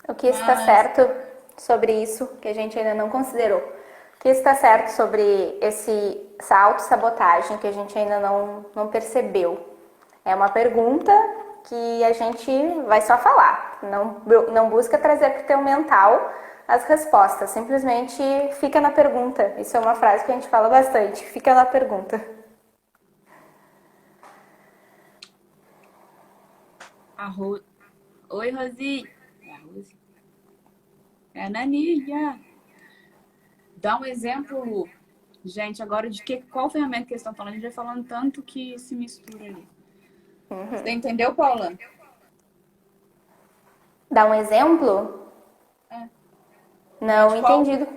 O que está certo sobre isso, que a gente ainda não considerou? O que está certo sobre essa autossabotagem que a gente ainda não percebeu? É uma pergunta que a gente vai só falar. Não busca trazer para o teu mental as respostas. Simplesmente fica na pergunta. Isso é uma frase que a gente fala bastante. Fica na pergunta. Oi, Rosi. É a Naninha. Dá um exemplo Gente, agora qual ferramenta que eles estão falando? A gente vai falando tanto que se mistura ali. Você entendeu, Paula? Dá um exemplo? É. Não Gente, qual... entendi. Só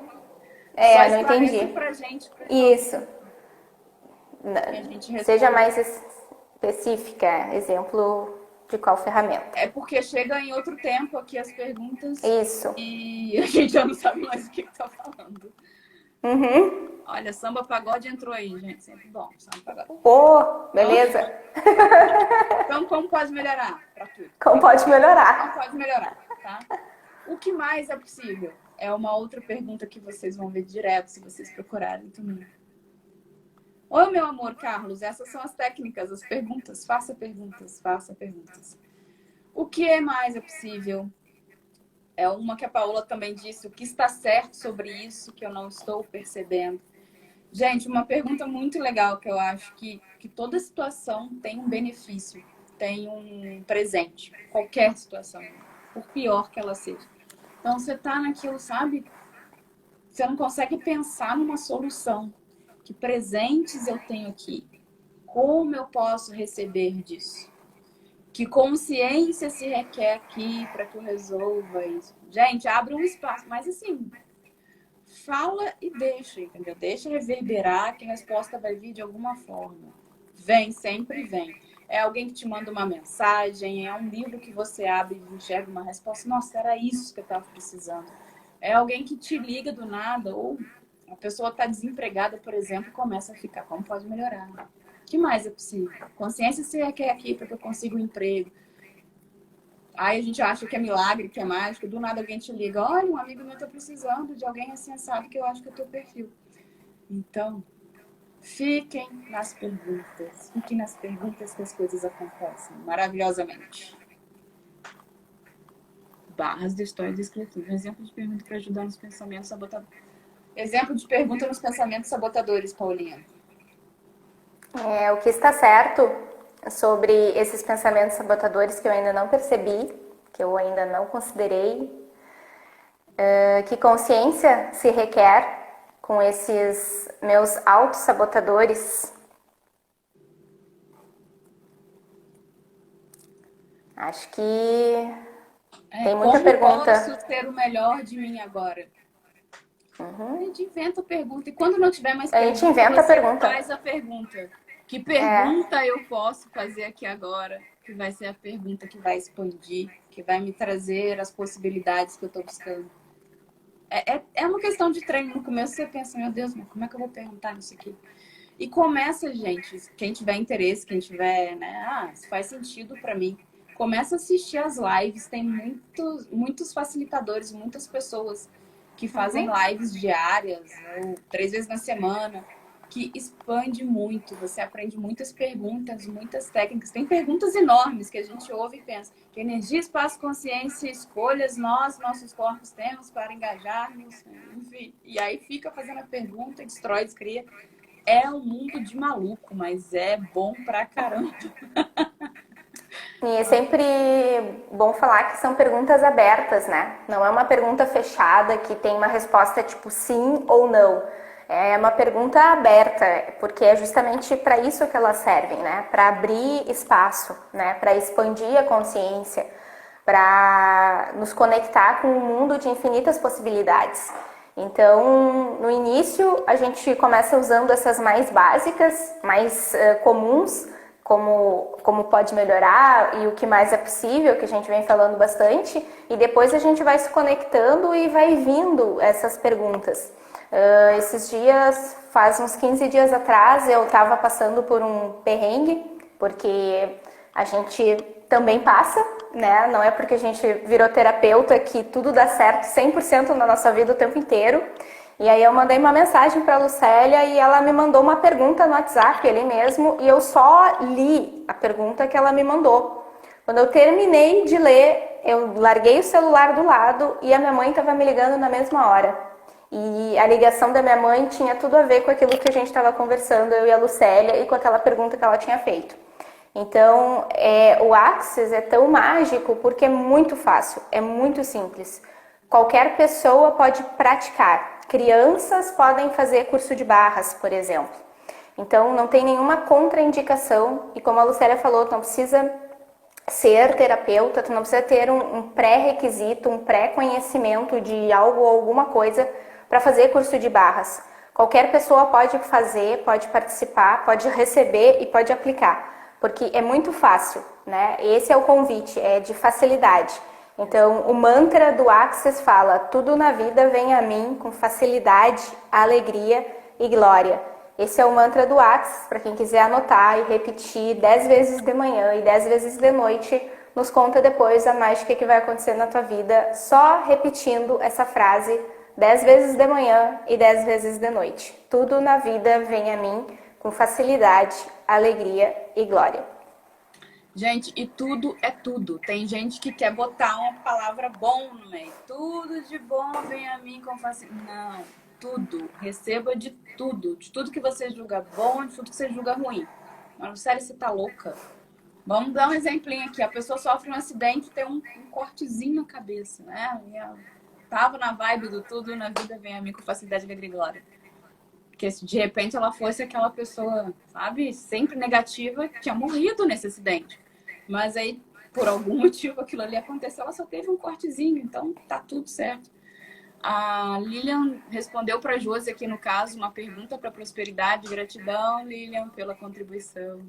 Não esclarece entendi. pra gente, por favor. Isso. Que a gente Seja responde. mais específica. Exemplo de qual ferramenta? É porque chega em outro tempo aqui as perguntas Isso. e a gente já não sabe mais o que tá falando. Olha, samba pagode entrou aí, gente. Sempre bom, samba pagode. Pô, beleza. Então, como pode melhorar para tudo? Como pode melhorar? Como pode melhorar, tá? O que mais é possível? É uma outra pergunta que vocês vão ver direto se vocês procurarem também. Oi, meu amor, Carlos. Essas são as técnicas, as perguntas. Faça perguntas, faça perguntas. O que é mais é possível? É uma que a Paola também disse. O que está certo sobre isso que eu não estou percebendo? Gente, uma pergunta muito legal que eu acho que toda situação tem um benefício, tem um presente. Qualquer situação, por pior que ela seja. Então, você tá naquilo, sabe? Você não consegue pensar numa solução. Que presentes eu tenho aqui? Como eu posso receber disso? Que consciência se requer aqui para que eu resolva isso? Gente, abre um espaço. Mas assim, fala e deixa, entendeu? Deixa reverberar que a resposta vai vir de alguma forma. Vem, sempre vem. É alguém que te manda uma mensagem, é um livro que você abre e enxerga uma resposta. Nossa, era isso que eu estava precisando. É alguém que te liga do nada, ou a pessoa está desempregada, por exemplo, e começa a ficar, como pode melhorar? O que mais é possível? Consciência se requer aqui para que eu consiga um emprego. Aí a gente acha que é milagre, que é mágico, do nada alguém te liga, olha, um amigo meu está precisando de alguém assim, sabe que eu acho que é o teu perfil. Então, fiquem nas perguntas que as coisas acontecem maravilhosamente. Barras de história descritiva. Exemplo de pergunta para ajudar nos pensamentos sabotadores. Exemplo de pergunta nos pensamentos sabotadores, Paulinha. O que está certo sobre esses pensamentos sabotadores que eu ainda não percebi, que eu ainda não considerei, que consciência se requer com esses meus autossabotadores. Acho que tem muita como pergunta. posso ser o melhor de mim agora? A gente inventa a pergunta. E quando não tiver mais pergunta, a gente inventa a pergunta. Faz a pergunta. Que pergunta eu posso fazer aqui agora? Que vai ser a pergunta que vai expandir, que vai me trazer as possibilidades que eu estou buscando. É uma questão de treino. No começo você pensa, meu Deus, mas como é que eu vou perguntar isso aqui? E começa, gente, quem tiver interesse, quem tiver, né? Se faz sentido para mim. Começa a assistir as lives. Tem muitos facilitadores, muitas pessoas que fazem lives diárias, ou 3 vezes na semana, que expande muito. Você aprende muitas perguntas, muitas técnicas. Tem perguntas enormes que a gente ouve e pensa. Que energia, espaço, consciência, escolhas nossos corpos temos para engajarmos, enfim. E aí fica fazendo a pergunta, destrói, descria. É um mundo de maluco, mas é bom pra caramba. E é sempre bom falar que são perguntas abertas, né? Não é uma pergunta fechada que tem uma resposta tipo sim ou não. É uma pergunta aberta, porque é justamente para isso que elas servem, né? Para abrir espaço, né? Para expandir a consciência, para nos conectar com um mundo de infinitas possibilidades. Então, no início, a gente começa usando essas mais básicas, mais comuns, como pode melhorar e o que mais é possível, que a gente vem falando bastante, e depois a gente vai se conectando e vai vindo essas perguntas. Esses dias, faz uns 15 dias atrás, eu estava passando por um perrengue, porque a gente também passa, né? Não é porque a gente virou terapeuta que tudo dá certo 100% na nossa vida o tempo inteiro. E aí eu mandei uma mensagem para a Lucélia e ela me mandou uma pergunta no WhatsApp ali mesmo, e eu só li a pergunta que ela me mandou. Quando eu terminei de ler, eu larguei o celular do lado e a minha mãe estava me ligando na mesma hora. E a ligação da minha mãe tinha tudo a ver com aquilo que a gente estava conversando, eu e a Lucélia, e com aquela pergunta que ela tinha feito. Então, o Access é tão mágico porque é muito fácil, é muito simples. qualquer pessoa pode praticar. Crianças podem fazer curso de barras, por exemplo. Então, não tem nenhuma contraindicação. E como a Lucélia falou, tu não precisa ser terapeuta, tu não precisa ter um pré-requisito, um pré-conhecimento de algo ou alguma coisa para fazer curso de barras. Qualquer pessoa pode fazer, pode participar, pode receber e pode aplicar, porque é muito fácil, né? Esse é o convite, é de facilidade. Então, o mantra do Access fala: tudo na vida vem a mim com facilidade, alegria e glória. Esse é o mantra do Access, para quem quiser anotar e repetir 10 vezes de manhã e 10 vezes de noite. Nos conta depois a mágica que vai acontecer na tua vida, só repetindo essa frase 10 vezes de manhã e 10 vezes de noite. Tudo na vida vem a mim com facilidade, alegria e glória. Gente, e tudo é tudo. Tem gente que quer botar uma palavra bom no meio. Tudo de bom vem a mim com facilidade. Não, tudo. Receba de tudo. De tudo que você julga bom, de tudo que você julga ruim. Mas, sério, você tá louca? Vamos dar um exemplinho aqui. A pessoa sofre um acidente e tem um cortezinho na cabeça, né? E ela tava na vibe do tudo na vida vem a mim com facilidade, alegria e glória. Porque se de repente ela fosse aquela pessoa, sabe, sempre negativa, que tinha morrido nesse acidente. Mas aí, por algum motivo, aquilo ali aconteceu, ela só teve um cortezinho, então tá tudo certo. A Lilian respondeu para a Josi aqui no caso, uma pergunta para prosperidade. Gratidão, Lilian, pela contribuição.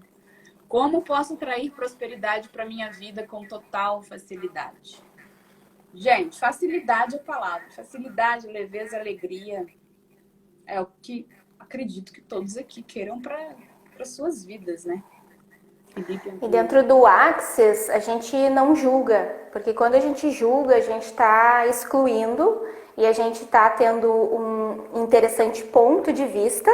Como posso atrair prosperidade para minha vida com total facilidade? Gente, facilidade é a palavra. Facilidade, leveza, alegria é o que acredito que todos aqui queiram para suas vidas, né? E dentro do Access, a gente não julga, porque quando a gente julga, a gente está excluindo e a gente está tendo um interessante ponto de vista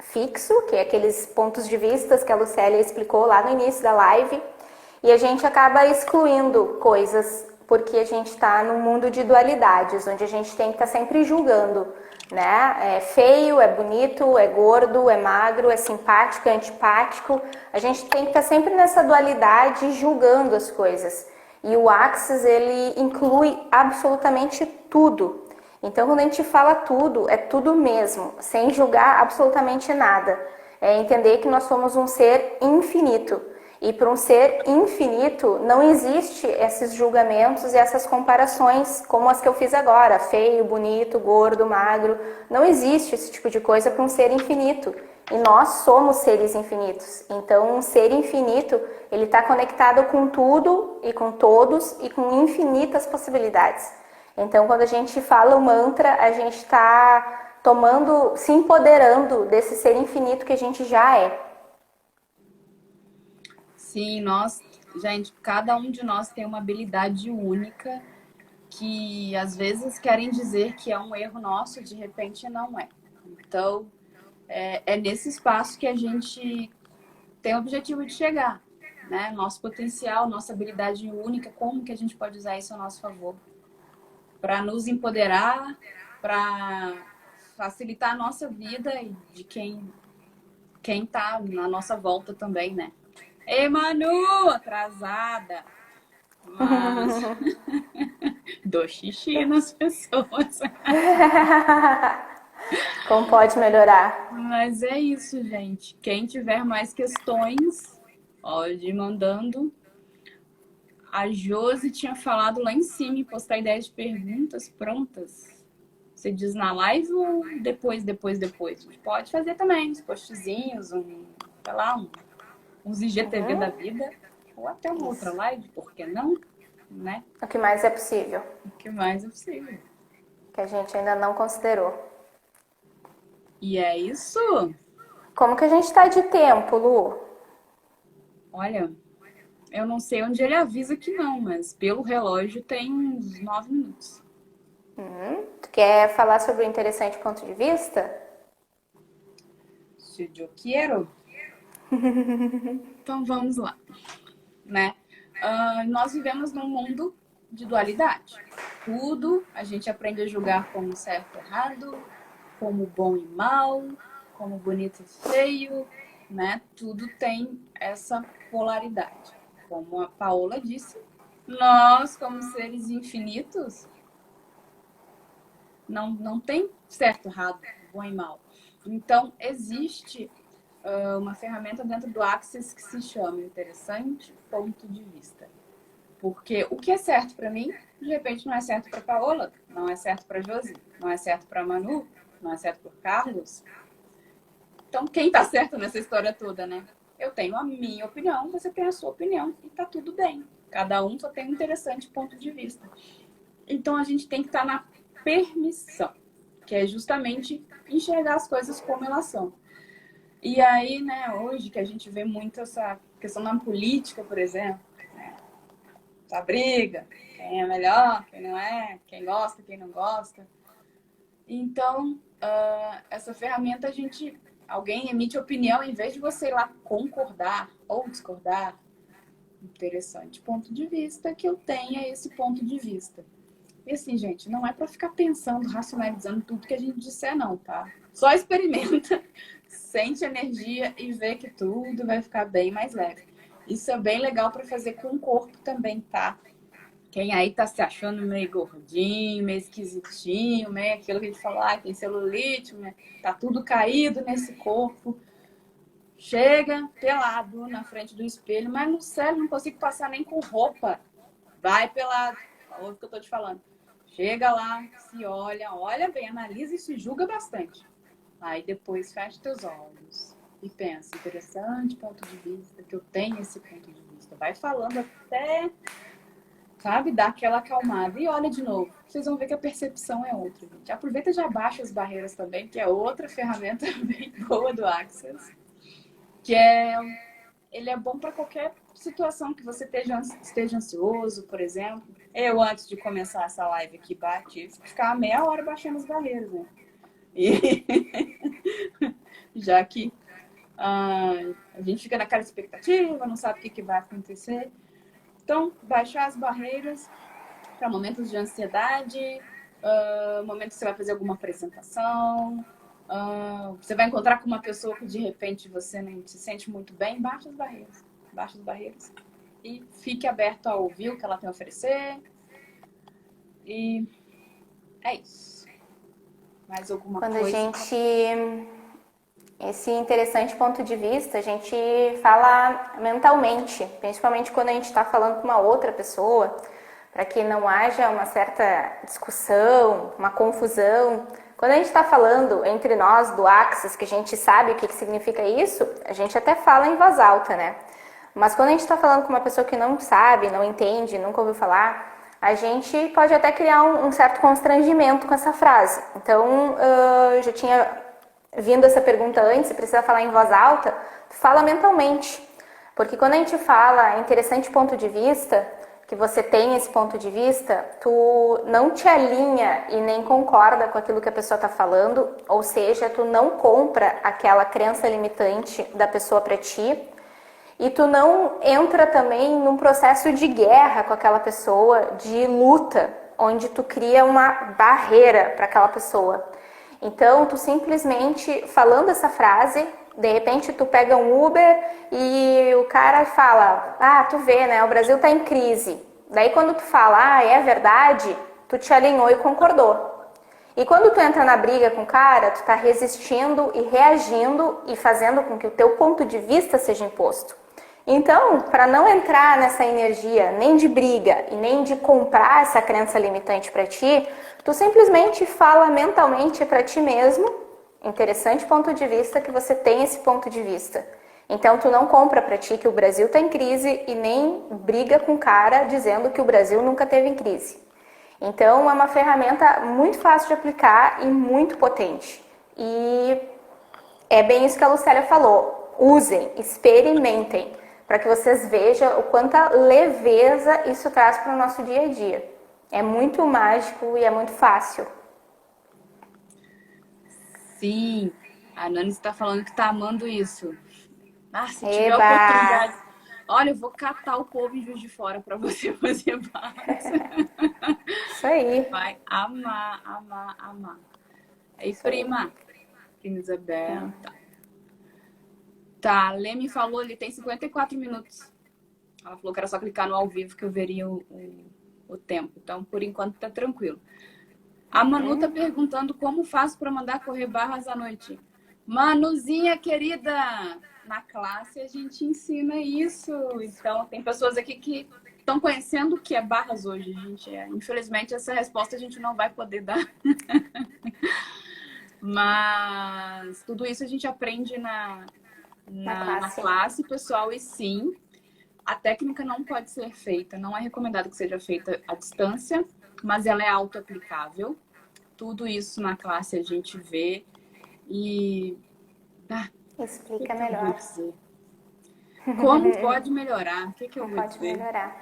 fixo, que é aqueles pontos de vista que a Lucélia explicou lá no início da live, e a gente acaba excluindo coisas porque a gente está num mundo de dualidades, onde a gente tem que estar sempre julgando, né? É feio, é bonito, é gordo, é magro, é simpático, é antipático. A gente tem que estar sempre nessa dualidade julgando as coisas. E o Access, ele inclui absolutamente tudo. Então, quando a gente fala tudo, é tudo mesmo, sem julgar absolutamente nada. É entender que nós somos um ser infinito. E para um ser infinito, não existe esses julgamentos e essas comparações como as que eu fiz agora, feio, bonito, gordo, magro. Não existe esse tipo de coisa para um ser infinito. E nós somos seres infinitos. Então, um ser infinito, ele está conectado com tudo e com todos e com infinitas possibilidades. Então, quando a gente fala o mantra, a gente está tomando, se empoderando desse ser infinito que a gente já é. Sim, gente, cada um de nós tem uma habilidade única que às vezes querem dizer que é um erro nosso, de repente não é. Então, é nesse espaço que a gente tem o objetivo de chegar, né? Nosso potencial, nossa habilidade única, como que a gente pode usar isso a nosso favor? Para nos empoderar, para facilitar a nossa vida e de quem tá na nossa volta também, né? Ei, Manu, atrasada. Mas dou xixi nas pessoas. Como pode melhorar? Mas é isso, gente. Quem tiver mais questões, pode ir mandando. A Josi tinha falado lá em cima em postar ideias de perguntas prontas. Você diz na live ou depois? A gente pode fazer também uns postzinhos, sei lá, uns IGTV da vida. Ou até uma outra live, por que não? Né? O que mais é possível. O que mais é possível. Que a gente ainda não considerou. E é isso. Como que a gente está de tempo, Lu? Olha, eu não sei onde ele avisa que não, mas pelo relógio tem uns 9 minutos. Tu quer falar sobre o interessante ponto de vista? Se eu quero. Então vamos lá, né? Nós vivemos num mundo de dualidade. Tudo a gente aprende a julgar como certo e errado, como bom e mal, como bonito e feio, né? Tudo tem essa polaridade. Como a Paola disse, nós, como seres infinitos, não tem certo, errado, bom e mal. Então, existe uma ferramenta dentro do Access que se chama Interessante Ponto de Vista. Porque o que é certo para mim, de repente não é certo para Paola, não é certo para Josi, não é certo para Manu, não é certo para Carlos. Então, quem está certo nessa história toda, né? Eu tenho a minha opinião, você tem a sua opinião e tá tudo bem. Cada um só tem um interessante ponto de vista. Então, a gente tem que estar na permissão, que é justamente enxergar as coisas como elas são. E aí, né, hoje que a gente vê muito essa questão na política, por exemplo, né, essa briga, quem é melhor, quem não é, quem gosta, quem não gosta. Então, essa ferramenta alguém emite opinião em vez de você ir lá concordar ou discordar. Interessante ponto de vista que eu tenha esse ponto de vista. E assim, gente, não é para ficar pensando, racionalizando tudo que a gente disser, não, tá? Só experimenta, sente energia e vê que tudo vai ficar bem mais leve. Isso é bem legal para fazer com o corpo também, tá? Quem aí tá se achando meio gordinho, meio esquisitinho, meio aquilo que a gente fala, tem celulite, né? Tá tudo caído nesse corpo. Chega pelado na frente do espelho, mas no sério não consigo passar nem com roupa. Vai pelado, ouve o que eu tô te falando. Chega lá, se olha bem, analisa e se julga bastante. Aí depois fecha teus olhos e pensa, interessante ponto de vista, que eu tenho esse ponto de vista. Vai falando até, sabe, dá aquela acalmada e olha de novo. Vocês vão ver que a percepção é outra, gente. Aproveita e já baixa as barreiras também, que é outra ferramenta bem boa do Access, que ele é bom para qualquer situação que você esteja ansioso, por exemplo. Eu, antes de começar essa live aqui, tive que ficar meia hora baixando as barreiras, né? E já que a gente fica naquela expectativa, não sabe o que vai acontecer. Então, baixar as barreiras para momentos de ansiedade, momentos que você vai fazer alguma apresentação, você vai encontrar com uma pessoa que de repente você não se sente muito bem, baixa as barreiras. Baixa as barreiras e fique aberto a ouvir o que ela tem a oferecer. E é isso. Mais alguma Quando coisa? a gente... Esse interessante ponto de vista, a gente fala mentalmente, principalmente quando a gente está falando com uma outra pessoa, para que não haja uma certa discussão, uma confusão. Quando a gente está falando entre nós do Access, que a gente sabe o que significa isso, a gente até fala em voz alta, né? Mas quando a gente está falando com uma pessoa que não sabe, não entende, nunca ouviu falar, a gente pode até criar um certo constrangimento com essa frase. Então, eu já tinha vindo essa pergunta antes, se precisa falar em voz alta, fala mentalmente. Porque quando a gente fala interessante ponto de vista, que você tem esse ponto de vista, tu não te alinha e nem concorda com aquilo que a pessoa está falando, ou seja, tu não compra aquela crença limitante da pessoa para ti, e tu não entra também num processo de guerra com aquela pessoa, de luta, onde tu cria uma barreira para aquela pessoa. Então, tu simplesmente falando essa frase, de repente tu pega um Uber e o cara fala, tu vê, né, o Brasil tá em crise. Daí quando tu fala, é verdade, tu te alinhou e concordou. E quando tu entra na briga com o cara, tu tá resistindo e reagindo e fazendo com que o teu ponto de vista seja imposto. Então, para não entrar nessa energia nem de briga e nem de comprar essa crença limitante para ti, tu simplesmente fala mentalmente para ti mesmo, interessante ponto de vista, que você tem esse ponto de vista. Então, tu não compra para ti que o Brasil está em crise e nem briga com o cara dizendo que o Brasil nunca teve em crise. Então, é uma ferramenta muito fácil de aplicar e muito potente. E é bem isso que a Lucélia falou. Usem, experimentem, para que vocês vejam o quanta leveza isso traz para o nosso dia a dia. É muito mágico e é muito fácil. Sim, a Nani está falando que está amando isso. Se tiver Eba! oportunidade, olha, eu vou catar o povo em Juiz de Fora para você fazer parte. Isso aí. Vai amar, amar, amar. E prima Isabel. Tá, a Lê me falou, ele tem 54 minutos. Ela falou que era só clicar no ao vivo que eu veria o tempo. Então, por enquanto, tá tranquilo. A Manu tá perguntando como faço para mandar correr barras à noite. Manuzinha querida, na classe a gente ensina isso. Então, tem pessoas aqui que estão conhecendo o que é barras hoje, gente. Infelizmente, essa resposta a gente não vai poder dar. Mas tudo isso a gente aprende na classe, pessoal, e sim, a técnica não pode ser feita, não é recomendado que seja feita à distância, mas ela é auto-aplicável. Tudo isso na classe a gente vê e... Explica melhor. Como pode melhorar? O que eu vou pode dizer? melhorar.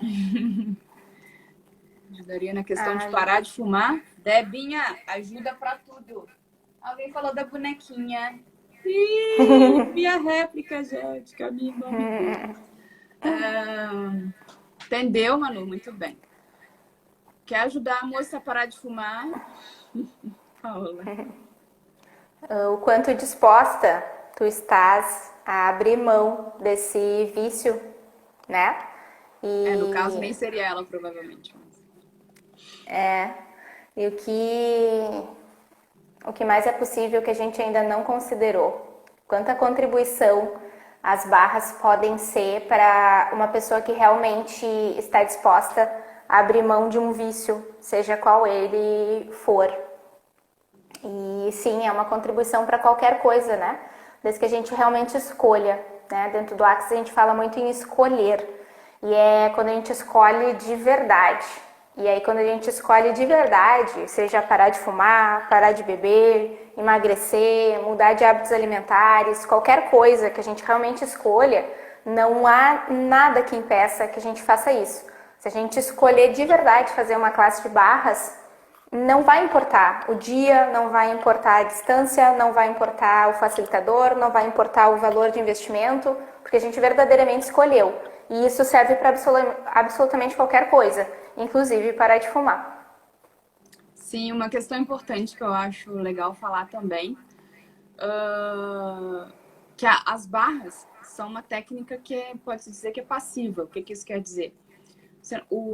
Ajudaria na questão de parar de fumar? Debinha, ajuda pra tudo. Alguém falou da bonequinha. Ih, minha réplica, gente, que a minha irmã me deu. Entendeu, Manu? Muito bem. Quer ajudar a moça a parar de fumar? Paola. O quanto disposta tu estás a abrir mão desse vício, né? No caso, nem seria ela, provavelmente. E o que mais é possível que a gente ainda não considerou. Quanta contribuição as barras podem ser para uma pessoa que realmente está disposta a abrir mão de um vício, seja qual ele for. E sim, é uma contribuição para qualquer coisa, né? Desde que a gente realmente escolha, né? Dentro do Axis a gente fala muito em escolher. E é quando a gente escolhe de verdade. E aí quando a gente escolhe de verdade, seja parar de fumar, parar de beber, emagrecer, mudar de hábitos alimentares, qualquer coisa que a gente realmente escolha, não há nada que impeça que a gente faça isso. Se a gente escolher de verdade fazer uma classe de barras, não vai importar o dia, não vai importar a distância, não vai importar o facilitador, não vai importar o valor de investimento, porque a gente verdadeiramente escolheu. E isso serve para absolutamente qualquer coisa, inclusive parar de fumar. Sim, uma questão importante que eu acho legal falar também, que as barras são uma técnica que pode-se dizer que é passiva. O que isso quer dizer?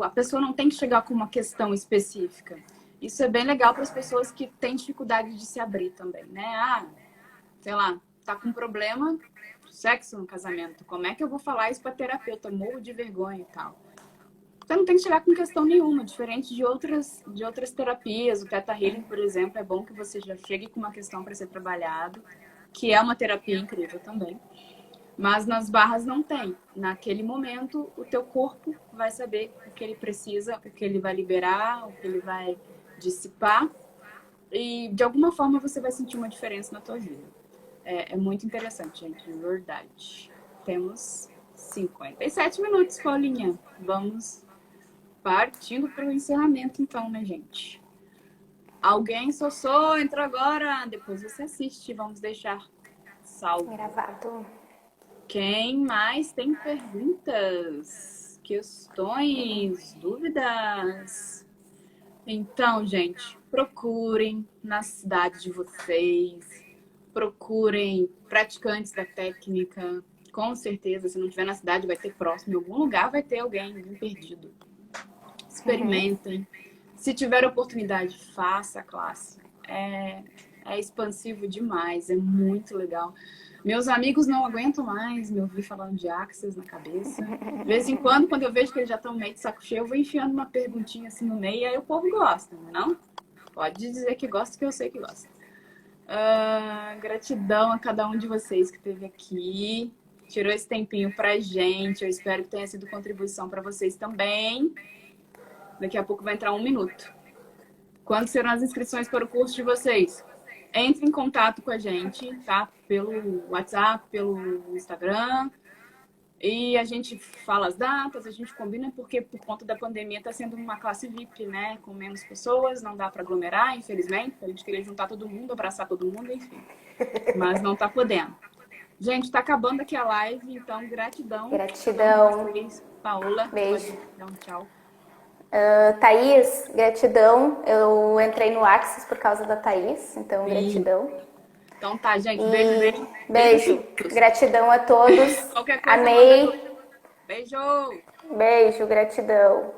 A pessoa não tem que chegar com uma questão específica. Isso é bem legal para as pessoas que têm dificuldade de se abrir também, né? Sei lá, tá com problema, sexo no casamento. Como é que eu vou falar isso para terapeuta? Morro de vergonha e tal. Você não tem que chegar com questão nenhuma, diferente de outras terapias. O Theta Healing, por exemplo, é bom que você já chegue com uma questão para ser trabalhado, que é uma terapia incrível também. Mas nas barras não tem. Naquele momento, o teu corpo vai saber o que ele precisa, o que ele vai liberar, o que ele vai dissipar. E, de alguma forma, você vai sentir uma diferença na tua vida. É muito interessante, gente, de verdade. Temos 57 minutos, Paulinha. Vamos partindo para o encerramento, então, né, gente? Alguém Sossô, entra agora. Depois você assiste. Vamos deixar salvo. Gravado. Quem mais tem perguntas, questões, dúvidas? Então, gente, procurem na cidade de vocês, procurem praticantes da técnica. Com certeza, se não tiver na cidade, vai ter próximo. Em algum lugar vai ter alguém perdido. Experimentem. Se tiver oportunidade, faça a classe. É expansivo demais, é muito legal. Meus amigos não aguentam mais me ouvir falando de Axis na cabeça. De vez em quando eu vejo que eles já estão meio de saco cheio, eu vou enfiando uma perguntinha assim no meio, e aí o povo gosta, não? Pode dizer que gosta, que eu sei que gosta. Gratidão a cada um de vocês que esteve aqui, tirou esse tempinho pra gente. Eu espero que tenha sido contribuição para vocês também. Daqui a pouco vai entrar 1 minuto. Quando serão as inscrições para o curso de vocês? Entre em contato com a gente, tá? Pelo WhatsApp, pelo Instagram. E a gente fala as datas, a gente combina, porque por conta da pandemia está sendo uma classe VIP, né? Com menos pessoas, não dá para aglomerar, infelizmente. A gente queria juntar todo mundo, abraçar todo mundo, enfim. Mas não tá podendo. Gente, tá acabando aqui a live, então gratidão. Gratidão. Vocês. Paola, beijo. Pode dar um tchau. Thaís, gratidão. Eu entrei no Axis por causa da Thaís, então gratidão. Então tá, gente. Beijo, beijo. Beijo. Gratidão a todos. Qualquer coisa, amei. Beijo. Beijo, gratidão.